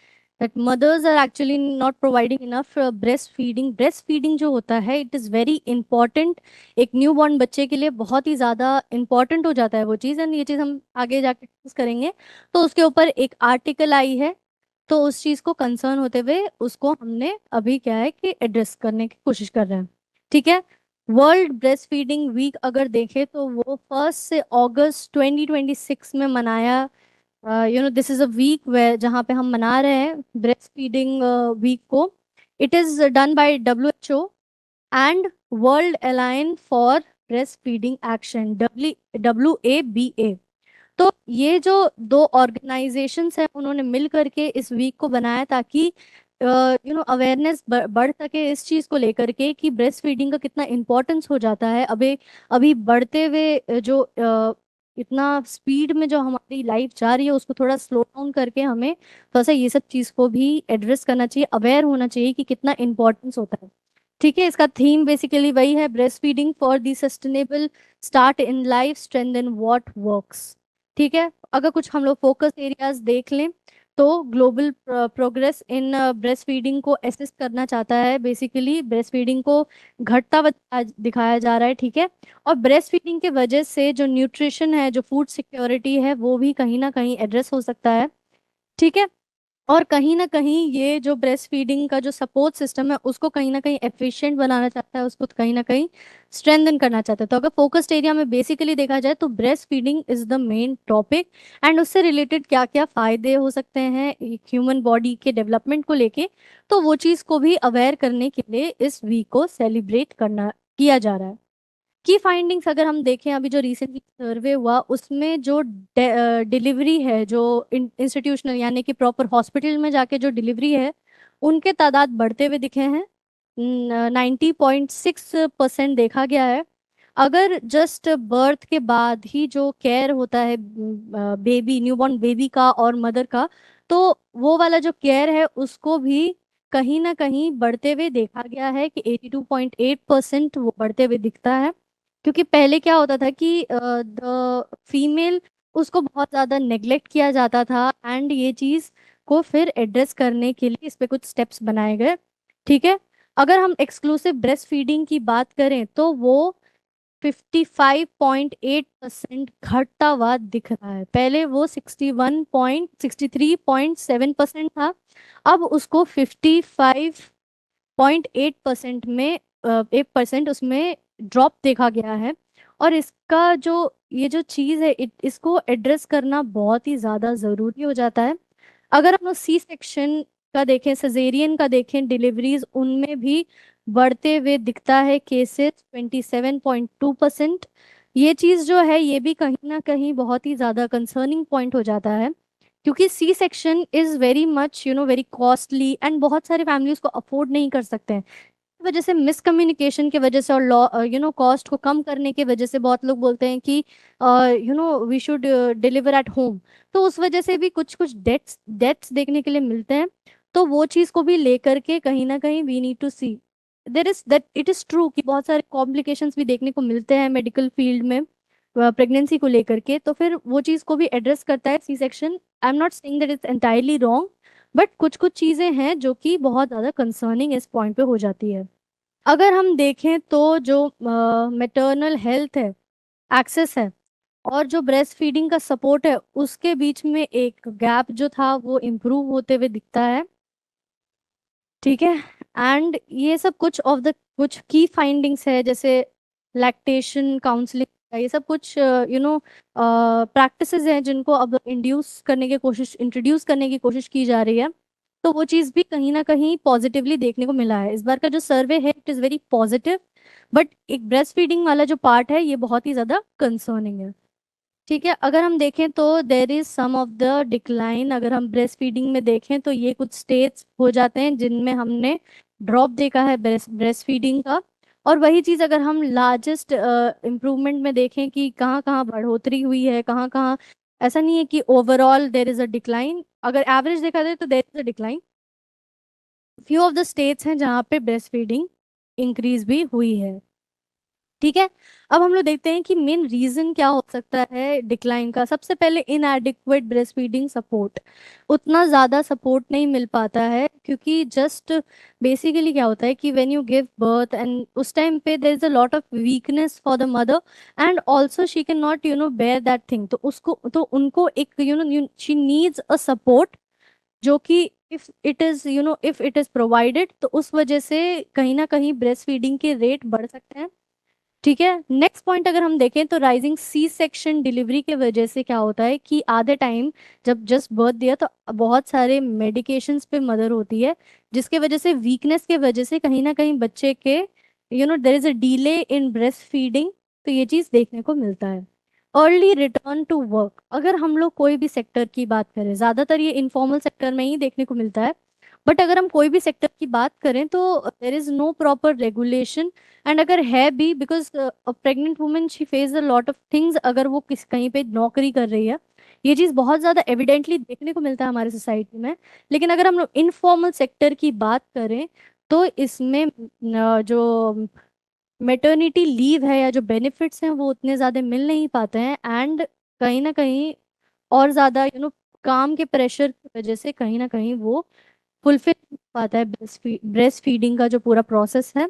That mothers are actually not providing enough breast feeding जो होता है इट इज़ वेरी इंपॉर्टेंट। एक न्यू बॉर्न बच्चे के लिए बहुत ही ज़्यादा इंपॉर्टेंट हो जाता है वो चीज़, एंड ये चीज़ हम आगे जाके डिस्कस करेंगे। तो उसके ऊपर एक आर्टिकल आई है, तो उस चीज़ को कंसर्न होते हुए उसको हमने अभी क्या है कि एड्रेस करने की कोशिश कर रहे हैं। ठीक है। वर्ल्ड ब्रेस्ट फीडिंग वीक अगर देखें तो वो 1 से अगस्त 2026 में मनाया। दिस इज अ वीक वे जहाँ पे हम मना रहे हैं ब्रेस्ट फीडिंग वीक को। It is done by WHO and world alliance for breast feeding action, WABA। तो ये जो दो ऑर्गेनाइजेशंस हैं उन्होंने मिल करके इस वीक को बनाया ताकि अवेयरनेस बढ़ सके इस चीज को लेकर के कि ब्रेस्ट फीडिंग का कितना इम्पोर्टेंस हो जाता है। अभी अभी बढ़ते हुए इतना स्पीड में जो हमारी लाइफ जा रही है उसको थोड़ा स्लो डाउन करके हमें थोड़ा सा ये सब चीज को भी एड्रेस करना चाहिए, अवेयर होना चाहिए कि कितना इम्पोर्टेंस होता है। ठीक है, इसका थीम बेसिकली वही है, breast feeding for the sustainable start in life strengthen what works. ठीक है, अगर कुछ हम लोग फोकस एरियाज देख लें तो global progress in breast feeding को असिस्ट करना चाहता है। बेसिकली ब्रेस्ट फीडिंग को घटता दिखाया जा रहा है। ठीक है, और ब्रेस्ट फीडिंग के वजह से जो न्यूट्रिशन है, जो फूड सिक्योरिटी है, वो भी कहीं ना कहीं एड्रेस हो सकता है। ठीक है, और कहीं ना कहीं ये जो ब्रेस्ट फीडिंग का जो सपोर्ट सिस्टम है उसको कहीं ना कहीं एफिशिएंट बनाना चाहता है, उसको कहीं ना कहीं स्ट्रेंथन करना चाहता है। तो अगर फोकस्ड एरिया में बेसिकली देखा जाए तो breast feeding is the main topic, and उससे रिलेटेड क्या क्या फायदे हो सकते हैं ह्यूमन बॉडी के डेवलपमेंट को लेके, तो वो चीज को भी अवेयर करने के लिए इस वीक को सेलिब्रेट करना किया जा रहा है। की फाइंडिंग्स अगर हम देखें, अभी जो रिसेंटली सर्वे हुआ उसमें जो डिलीवरी है, जो इंस्टीट्यूशनल यानी कि प्रॉपर हॉस्पिटल में जाके जो डिलीवरी है, उनके तादाद बढ़ते हुए दिखे हैं। 90.6% देखा गया है। अगर जस्ट बर्थ के बाद ही जो केयर होता है बेबी, न्यूबॉर्न बेबी का और मदर का, तो वो वाला जो केयर है उसको भी कहीं ना कहीं बढ़ते हुए देखा गया है कि 82.8% वो बढ़ते हुए दिखता है। क्योंकि पहले क्या होता था कि द फीमेल, उसको बहुत ज्यादा नेग्लेक्ट किया जाता था, एंड ये चीज को फिर एड्रेस करने के लिए इस पे कुछ स्टेप्स बनाए गए। ठीक है, अगर हम एक्सक्लूसिव ब्रेस्ट फीडिंग की बात करें तो वो 55.8% घटता हुआ दिख रहा है। पहले वो 63.7% था, अब उसको 55.8% में 1% उसमें ड्रॉप देखा गया है। और इसका जो ये जो चीज़ है, इसको एड्रेस करना बहुत ही ज़्यादा ज़रूरी हो जाता है। अगर हम लोग सी सेक्शन का देखें, सजेरियन का देखें, डिलीवरीज उनमें भी बढ़ते हुए दिखता है केसेस 27.2%। ये चीज़ जो है ये भी कहीं ना कहीं बहुत ही ज़्यादा कंसर्निंग पॉइंट हो जाता है, क्योंकि C section is very much very costly, and बहुत सारे फैमिलीज को अफोर्ड नहीं कर सकते हैं। वजह से मिसकम्युनिकेशन की वजह से और लॉ कॉस्ट को कम करने की वजह से बहुत लोग बोलते हैं कि we should deliver at home. तो उस वजह से भी कुछ कुछ डेथ्स डेथ्स देखने के लिए मिलते हैं। तो वो चीज़ को भी लेकर के कहीं ना कहीं we need to see, there is that it is true कि बहुत सारे कॉम्प्लिकेशंस भी देखने को मिलते हैं मेडिकल फील्ड में प्रेगनेंसी को लेकर के। तो फिर वो चीज़ को भी एड्रेस करता है C section. I am not saying that it's entirely wrong, but कुछ कुछ चीज़ें हैं जो कि बहुत ज़्यादा कंसर्निंग इस पॉइंट पे हो जाती है। अगर हम देखें तो जो मेटर्नल हेल्थ है, एक्सेस है, और जो ब्रेस्ट फीडिंग का सपोर्ट है, उसके बीच में एक गैप जो था वो इम्प्रूव होते हुए दिखता है। ठीक है, एंड ये सब कुछ ऑफ द कुछ की फाइंडिंग्स है, जैसे लैक्टेशन काउंसलिंग, ये सब कुछ प्रैक्टिसेस हैं जिनको अब इंट्रोड्यूस करने की कोशिश की जा रही है। तो वो चीज़ भी कहीं ना कहीं पॉजिटिवली देखने को मिला है। इस बार का जो सर्वे है it is very positive, but एक ब्रेस्ट फीडिंग वाला जो पार्ट है ये बहुत ही ज़्यादा कंसर्निंग है। ठीक है, अगर हम देखें तो there is some of the decline. अगर हम ब्रेस्ट फीडिंग में देखें तो ये कुछ स्टेट्स हो जाते हैं जिनमें हमने ड्रॉप देखा है ब्रेस्ट फीडिंग का। और वही चीज़ अगर हम लार्जेस्ट इम्प्रूवमेंट में देखें कि कहाँ कहाँ बढ़ोतरी हुई है, कहाँ कहाँ, ऐसा नहीं है कि overall there is a decline. अगर एवरेज देखा जाए तो there is a decline. Few of the states हैं जहाँ पे ब्रेस्ट फीडिंग इंक्रीज भी हुई है। ठीक है, अब हम लोग देखते हैं कि मेन रीजन क्या हो सकता है डिक्लाइन का। सबसे पहले इनएडिक्वेट ब्रेस्ट फीडिंग सपोर्ट, उतना ज़्यादा सपोर्ट नहीं मिल पाता है, क्योंकि जस्ट बेसिकली क्या होता है कि when you give birth and उस टाइम पे there is a lot of weakness for the mother, and also she can not bear that thing. तो उसको तो उनको एक शी नीड्स अ सपोर्ट, जो कि इफ इट इज प्रोवाइडेड तो उस वजह से कहीं ना कहीं ब्रेस्ट फीडिंग के रेट बढ़ सकते हैं। ठीक है, नेक्स्ट पॉइंट अगर हम देखें तो राइजिंग सी सेक्शन डिलीवरी के वजह से क्या होता है कि आधे टाइम जब जस्ट बर्थ दिया तो बहुत सारे मेडिकेशंस पे मदर होती है, जिसके वजह से वीकनेस के वजह से कहीं ना कहीं बच्चे के देर is a delay in breast feeding. तो ये चीज़ देखने को मिलता है। अर्ली रिटर्न टू वर्क, अगर हम लोग कोई भी सेक्टर की बात करें, ज़्यादातर ये इनफॉर्मल सेक्टर में ही देखने को मिलता है। बट अगर हम कोई भी सेक्टर की बात करें तो there is no proper regulation. And अगर है भी, because pregnant women she face a lot of things अगर वो किस कहीं पे नौकरी कर रही है। ये चीज़ बहुत ज़्यादा एविडेंटली देखने को मिलता है हमारे सोसाइटी में। लेकिन अगर हम लोग इनफॉर्मल सेक्टर की बात करें तो इसमें जो मेटर्निटी लीव है या जो बेनिफिट्स हैं वो उतने ज़्यादा मिल नहीं पाते हैं। एंड कहीं ना कहीं और ज़्यादा काम के प्रेशर की वजह से कहीं ना कहीं वो फुलफिल नहीं हो पाता है ब्रेस्ट फीडिंग का जो पूरा प्रोसेस है।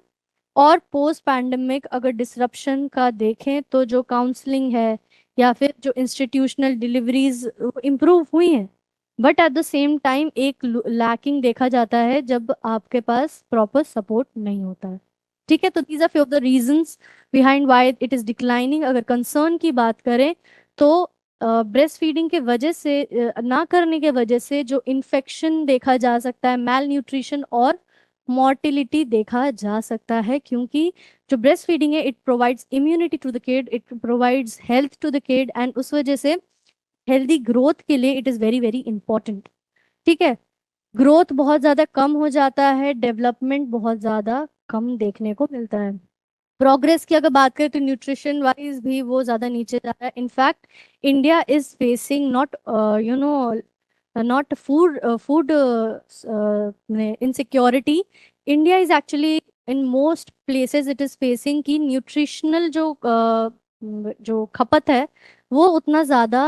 और पोस्ट पैंडेमिक अगर डिसरप्शन का देखें तो जो काउंसलिंग है या फिर जो इंस्टीट्यूशनल डिलीवरीज इम्प्रूव हुई हैं, but at the same time एक लैकिंग देखा जाता है जब आपके पास प्रॉपर सपोर्ट नहीं होता है। ठीक है, तो these are few of the reasons behind why it is declining. अगर कंसर्न की बात करें तो ब्रेस्ट फीडिंग के वजह से ना करने के वजह से जो इन्फेक्शन देखा जा सकता है, मैल न्यूट्रिशन और मॉर्टिलिटी देखा जा सकता है। क्योंकि जो ब्रेस्ट फीडिंग है it provides immunity to the kid, it provides health to the kid, and उस वजह से हेल्दी ग्रोथ के लिए it is very very important. ठीक है, ग्रोथ बहुत ज़्यादा कम हो जाता है, डेवलपमेंट बहुत ज़्यादा कम देखने को मिलता है। प्रोग्रेस की अगर बात करें तो न्यूट्रिशन वाइज भी वो ज़्यादा नीचे जा रहा है। In fact India is facing not you know not food insecurity. India is actually in most places it is facing कि न्यूट्रिशनल जो खपत है वो उतना ज़्यादा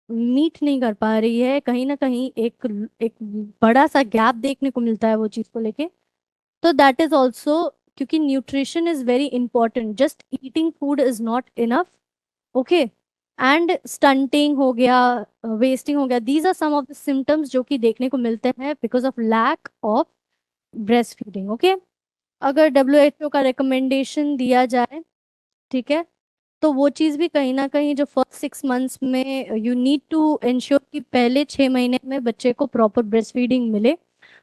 मीट नहीं कर पा रही है। कहीं ना कहीं एक एक बड़ा सा गैप देखने को मिलता है वो चीज़ को लेके। तो दैट इज ऑल्सो क्योंकि nutrition is very important, just eating food is not enough. Okay, and stunting हो गया, वेस्टिंग हो गया, these are some of the symptoms जो कि देखने को मिलते हैं because of lack of breast feeding. Okay, अगर WHO का रिकमेंडेशन दिया जाए, ठीक है, तो वो चीज़ भी कहीं ना कहीं जो फर्स्ट 6 मंथ्स में यू नीड टू इंश्योर कि पहले 6 महीने में बच्चे को प्रॉपर ब्रेस्ट फीडिंग मिले।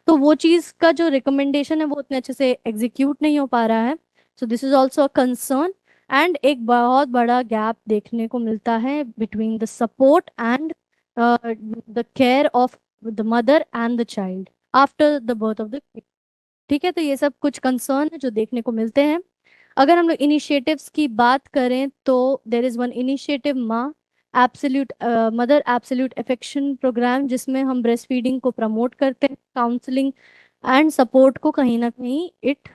तो वो चीज़ का जो रिकमेंडेशन है वो उतने अच्छे से एग्जीक्यूट नहीं हो पा रहा है। So this is also a concern. And एक बहुत बड़ा गैप देखने को मिलता है between the support and the care of the mother and the child after the birth of the. ठीक है, तो ये सब कुछ कंसर्न है जो देखने को मिलते हैं। अगर हम लोग इनिशिएटिव्स की बात करें तो देर इज़ वन इनिशिएटिव माँ absolute mother absolute affection programme, जिसमें हम ब्रेस्ट फीडिंग को प्रमोट करते हैं, काउंसलिंग एंड सपोर्ट को कहीं ना कहीं इट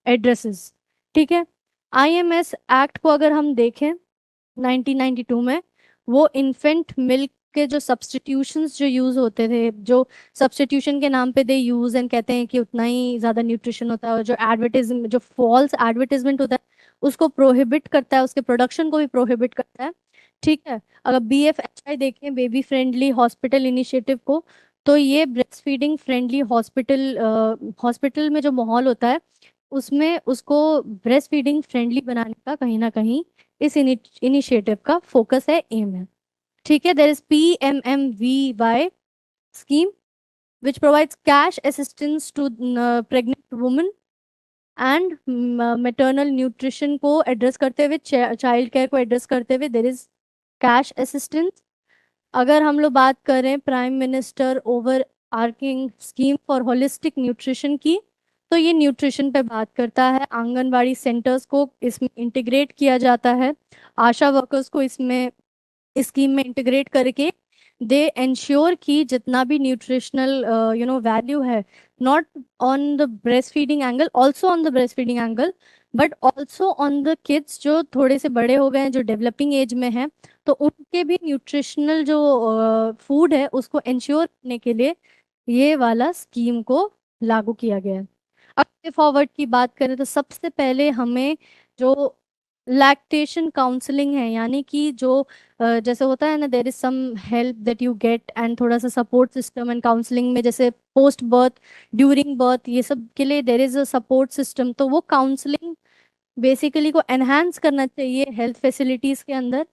एड्रेसेस। ठीक है, IMS एक्ट को अगर हम देखें 1992 में, वो इन्फेंट मिल्क के जो सब्स्टिट्यूशंस जो यूज होते थे, जो सब्स्टिट्यूशन के नाम पे दे यूज एंड कहते हैं कि उतना ही ज्यादा न्यूट्रिशन होता है, और जो एडवर्टाइजमेंट जो फॉल्स एडवर्टाइजमेंट होता है उसको प्रोहिबिट करता है, उसके प्रोडक्शन को भी प्रोहिबिट करता है। ठीक है, अगर BFHI देखें, बेबी फ्रेंडली हॉस्पिटल इनिशिएटिव को, तो ये breast feeding friendly hospital hospital में जो माहौल होता है उसमें उसको ब्रेस्ट फीडिंग फ्रेंडली बनाने का कहीं ना कहीं इस इनिशिएटिव का फोकस है, एम है। ठीक है, there is PMMVY scheme which provides cash assistance to pregnant women and maternal nutrition को एड्रेस करते हुए, चाइल्ड केयर को एड्रेस करते हुए देर इज कैश असिस्टेंस। अगर हम लोग बात करें prime minister overarching scheme for holistic nutrition की, तो ये न्यूट्रिशन पे बात करता है। आंगनवाड़ी सेंटर्स को इसमें इंटीग्रेट किया जाता है, आशा वर्कर्स को इसमें स्कीम में इंटीग्रेट करके दे इंश्योर कि जितना भी न्यूट्रिशनल वैल्यू है, not on the breast feeding angle, also on the breast feeding angle, but also on the kids जो थोड़े से बड़े हो गए हैं, जो डेवलपिंग एज में हैं, तो उनके भी न्यूट्रिशनल जो फूड है उसको इंश्योर करने के लिए ये वाला स्कीम को लागू किया गया है। अब फॉरवर्ड की बात करें तो सबसे पहले हमें जो लैक्टेशन काउंसलिंग है, यानी कि जो जैसे होता है ना, there is some help that you get and थोड़ा सा सपोर्ट सिस्टम एंड काउंसलिंग में, जैसे पोस्ट बर्थ, ड्यूरिंग बर्थ, ये सब के लिए देर इज अ सपोर्ट सिस्टम। तो वो काउंसलिंग बेसिकली को एनहांस करना चाहिए हेल्थ फैसिलिटीज के अंदर।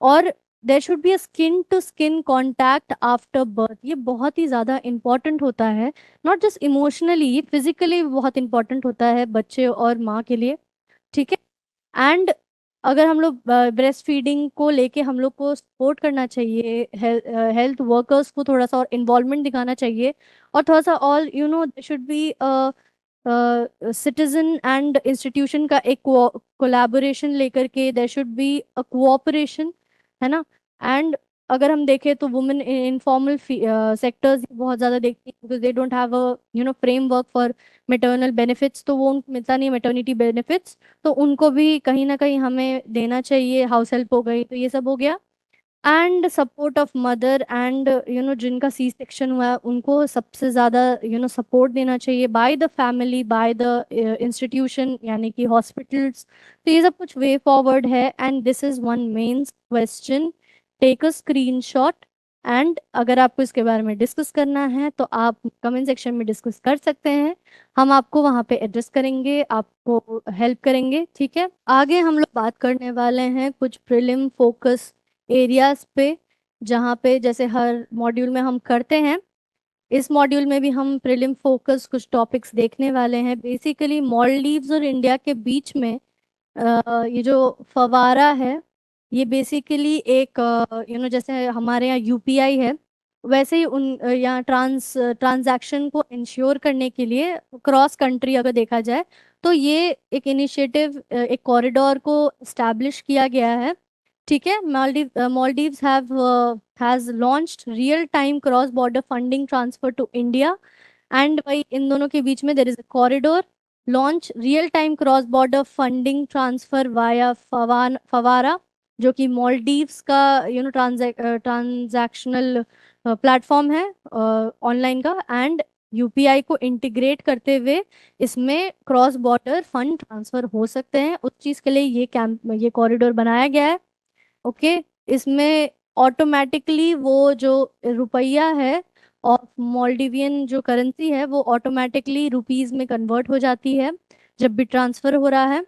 और there should be a skin to skin contact after birth, ये बहुत ही ज़्यादा इंपॉर्टेंट होता है। नॉट जस्ट इमोशनली, ये फिजिकली बहुत इंपॉर्टेंट होता है बच्चे और माँ के लिए। ठीक है, एंड अगर हम लोग ब्रेस्ट फीडिंग को लेके हम लोग को सपोर्ट करना चाहिए, हेल्थ वर्कर्स को थोड़ा सा और इन्वॉल्वमेंट दिखाना चाहिए, और थोड़ा सा all should be citizen and institution का एक कोलैबोरेशन लेकर के, there should be a cooperation, है ना। एंड अगर हम देखें तो वुमेन इनफॉर्मल सेक्टर्स बहुत ज़्यादा देखती हैं, because they don't have a framework for maternal benefits, तो वो उनको मिलता नहीं है मैटर्निटी बेनिफिट्स, तो उनको भी कहीं ना कहीं हमें देना चाहिए। हाउस हेल्प हो गई, तो ये सब हो गया। And support of mother and जिनका सी सेक्शन हुआ है उनको सबसे ज़्यादा सपोर्ट देना चाहिए by the family, by the institution, यानी कि हॉस्पिटल्स। तो ये सब कुछ वे फॉरवर्ड है, and this is one main question. Take a screenshot, and अगर आपको इसके बारे में डिस्कस करना है तो आप कमेंट सेक्शन में डिस्कस कर सकते हैं, हम आपको वहाँ पे एड्रेस करेंगे, आपको हेल्प करेंगे, ठीक है। आगे हम लोग बात करने वाले हैं कुछ प्रिलिम फोकस एरियाज पे, जहाँ पे जैसे हर मॉड्यूल में हम करते हैं, इस मॉड्यूल में भी हम प्रीलिम फोकस कुछ टॉपिक्स देखने वाले हैं। बेसिकली मॉलडीव्स और इंडिया के बीच में ये जो फवारा है, ये बेसिकली एक जैसे हमारे यहाँ यूपीआई है, वैसे ही उन यहाँ ट्रांजैक्शन को इंश्योर करने के लिए क्रॉस कंट्री अगर देखा जाए तो ये एक इनिशिएटिव, एक कॉरिडोर को इस्टेब्लिश किया गया है, ठीक है। Maldives have has launched real time cross border funding transfer to India, and भाई इन दोनों के बीच में देर is a corridor launch real time cross border funding transfer via फवारा, जो कि मॉलडीव्स का ट्रांजैक्शनल प्लेटफॉर्म है ऑनलाइन का, एंड यूपीआई को इंटीग्रेट करते हुए इसमें क्रॉस बॉर्डर फंड ट्रांसफर हो सकते हैं। उस चीज़ के लिए ये कॉरिडोर बनाया गया है, ओके। इसमें ऑटोमेटिकली वो जो रुपया है और मॉल्डिवियन जो करेंसी है वो ऑटोमेटिकली रुपीस में कन्वर्ट हो जाती है जब भी ट्रांसफर हो रहा है,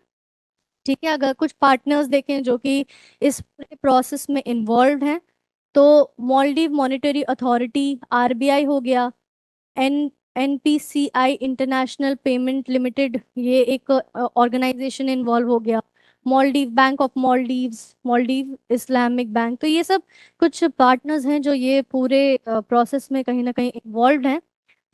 ठीक है। अगर कुछ पार्टनर्स देखें जो कि इस पूरे प्रोसेस में इन्वॉल्व हैं, तो मॉलडीव मॉनेटरी अथॉरिटी, आरबीआई हो गया, N NPCI international payment limited, ये एक ऑर्गेनाइजेशन इन्वॉल्व हो गया, Maldive bank of Maldives, Maldive Islamic bank, तो ये सब कुछ पार्टनर्स हैं जो ये पूरे प्रोसेस में कहीं ना कहीं इन्वॉल्व हैं,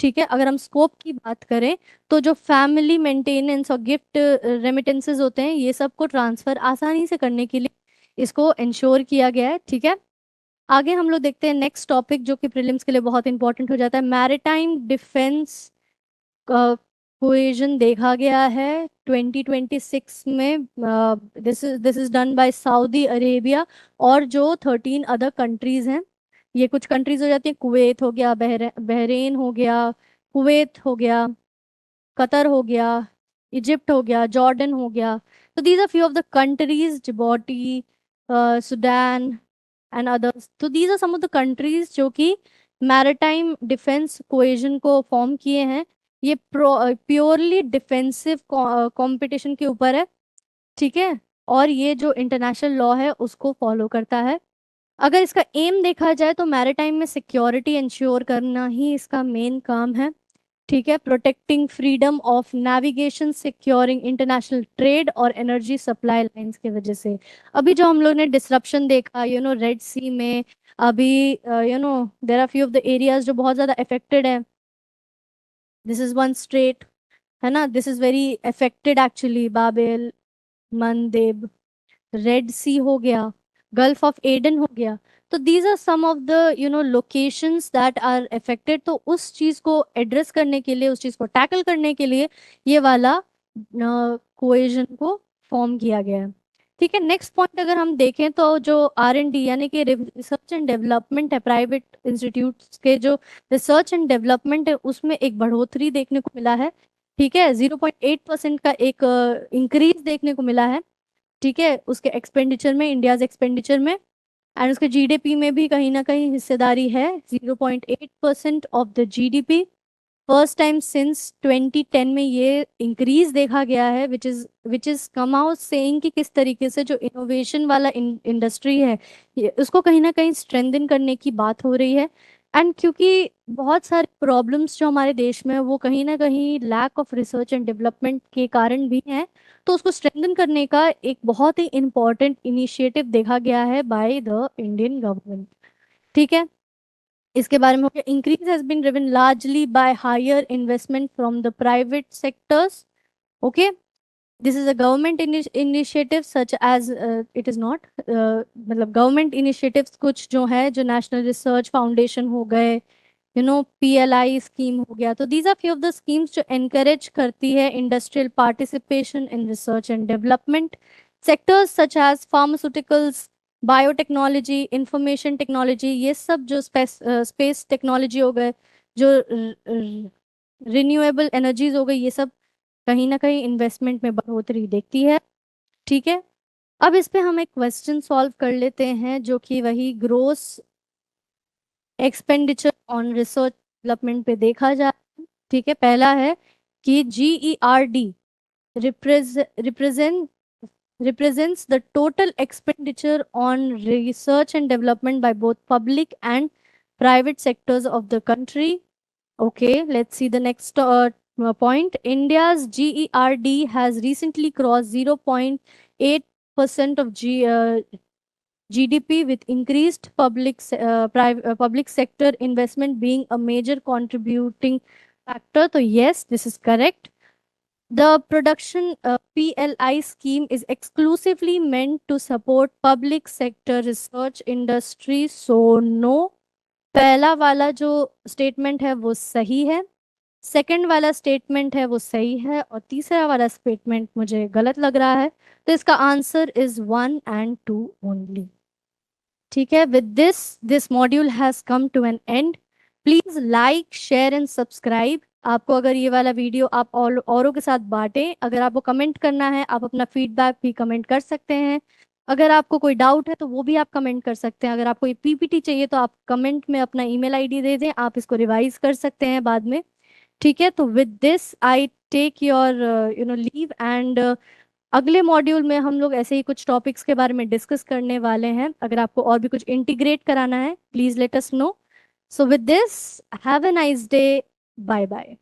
ठीक है। अगर हम स्कोप की बात करें तो जो फैमिली मेंटेनेंस और गिफ्ट रेमिटेंसेस होते हैं, ये सब को ट्रांसफर आसानी से करने के लिए इसको इंश्योर किया गया है, ठीक है। आगे हम लोग देखते हैं नेक्स्ट टॉपिक जो कि प्रीलिम्स के लिए बहुत इंपॉर्टेंट हो जाता है, मैरिटाइम डिफेंस कोएजन देखा गया है 2026 में। This is done by Saudi Arabia और जो 13 अदर कंट्रीज हैं। ये कुछ कंट्रीज हो जाती हैं, कुवैत हो गया, बहरेन हो गया, कुवैत हो गया, कतर हो गया, इजिप्ट हो गया, जॉर्डन हो गया। तो these are few of the countries, Djibouti, Sudan and others. तो these are some of the countries जो कि मैरिटाइम डिफेंस कोएजन को फॉर्म किए हैं। ये प्योरली डिफेंसिव कंपटीशन के ऊपर है, ठीक है, और ये जो इंटरनेशनल लॉ है उसको फॉलो करता है। अगर इसका एम देखा जाए तो मैरिटाइम में सिक्योरिटी इंश्योर करना ही इसका मेन काम है, ठीक है। Protecting freedom of navigation, securing international trade और एनर्जी सप्लाई लाइंस की वजह से अभी जो हम लोग ने डिसरप्शन देखा रेड सी में, अभी there are few of the areas जो बहुत ज़्यादा अफेक्टेड है। दिस इज वन स्ट्रेट, है ना, this is very affected actually, Bab el Mandeb, Red Sea हो गया, गल्फ ऑफ एडन हो गया। तो these are some of the locations that are affected. तो उस चीज़ को एड्रेस करने के लिए, उस चीज़ को टैकल करने के लिए ये वाला कोएजन को फॉर्म किया गया है, ठीक है। नेक्स्ट पॉइंट अगर हम देखें तो जो R&D यानी कि रिसर्च एंड डेवलपमेंट है, प्राइवेट इंस्टीट्यूट्स के जो रिसर्च एंड डेवलपमेंट है उसमें एक बढ़ोतरी देखने को मिला है, ठीक है। 0.8% का एक इंक्रीज देखने को मिला है, ठीक है, उसके एक्सपेंडिचर में, इंडियाज एक्सपेंडिचर में, एंड उसके जीडीपी में भी कहीं ना कहीं हिस्सेदारी है, 0.8% of the GDP. First time since 2010 में ये इंक्रीज देखा गया है, which is come out saying कि किस तरीके से जो इनोवेशन वाला इंडस्ट्री है उसको कहीं ना कहीं स्ट्रेंथन करने की बात हो रही है। एंड क्योंकि बहुत सारे प्रॉब्लम्स जो हमारे देश में है, वो कहीं ना कहीं lack of research and development के कारण भी हैं, तो उसको स्ट्रेंथन करने का एक बहुत ही इम्पोर्टेंट इनिशिएटिव देखा गया है बाय द इंडियन गवर्नमेंट। ठीक है, इसके बारे में हो गया। Increase has been driven largely by higher investment from the private sectors. Okay, this is a government initiative such as it is not, मतलब गवर्नमेंट इनिशिएटिव्स कुछ जो है, जो नेशनल रिसर्च फाउंडेशन हो गए, PLI स्कीम हो गया, तो these are few of the schemes जो एनकरेज करती है industrial participation in research and development sectors such as pharmaceuticals, biotechnology, information technology, ये सब जो स्पेस टेक्नोलॉजी हो गए, जो रिन्यूएबल एनर्जीज हो गई, ये सब कहीं ना कहीं इन्वेस्टमेंट में बढ़ोतरी देखती है। ठीक है, अब इस पे हम एक क्वेश्चन सॉल्व कर लेते हैं, जो कि वही gross expenditure on research development पे देखा जाए। ठीक है, पहला है कि GERD represent represents the total expenditure on research and development by both public and private sectors of the country. Okay, let's see the next point. India's GERD has recently crossed 0.8% of GDP, with increased public sector investment being a major contributing factor. So yes, this is correct. The production PLI scheme is exclusively meant to support public sector research industry. So no, पहला वाला जो statement है वो सही है, second वाला statement है वो सही है, और तीसरा वाला स्टेटमेंट मुझे गलत लग रहा है। तो इसका आंसर इज 1 and 2 ओनली। ठीक है, with this module has come to an end. Please like, share and subscribe. आपको अगर ये वाला वीडियो आप औरों के साथ बांटें। अगर आपको कमेंट करना है, आप अपना फीडबैक भी कमेंट कर सकते हैं। अगर आपको कोई डाउट है तो वो भी आप कमेंट कर सकते हैं। अगर आपको ये PPT चाहिए तो आप कमेंट में अपना email ID दे दें, आप इसको रिवाइज कर सकते हैं बाद में। ठीक है, तो with this I take your leave, and अगले मॉड्यूल में हम लोग ऐसे ही कुछ टॉपिक्स के बारे में डिस्कस करने वाले हैं। अगर आपको और भी कुछ इंटीग्रेट कराना है, please let us know. So with this, have a nice day, bye bye.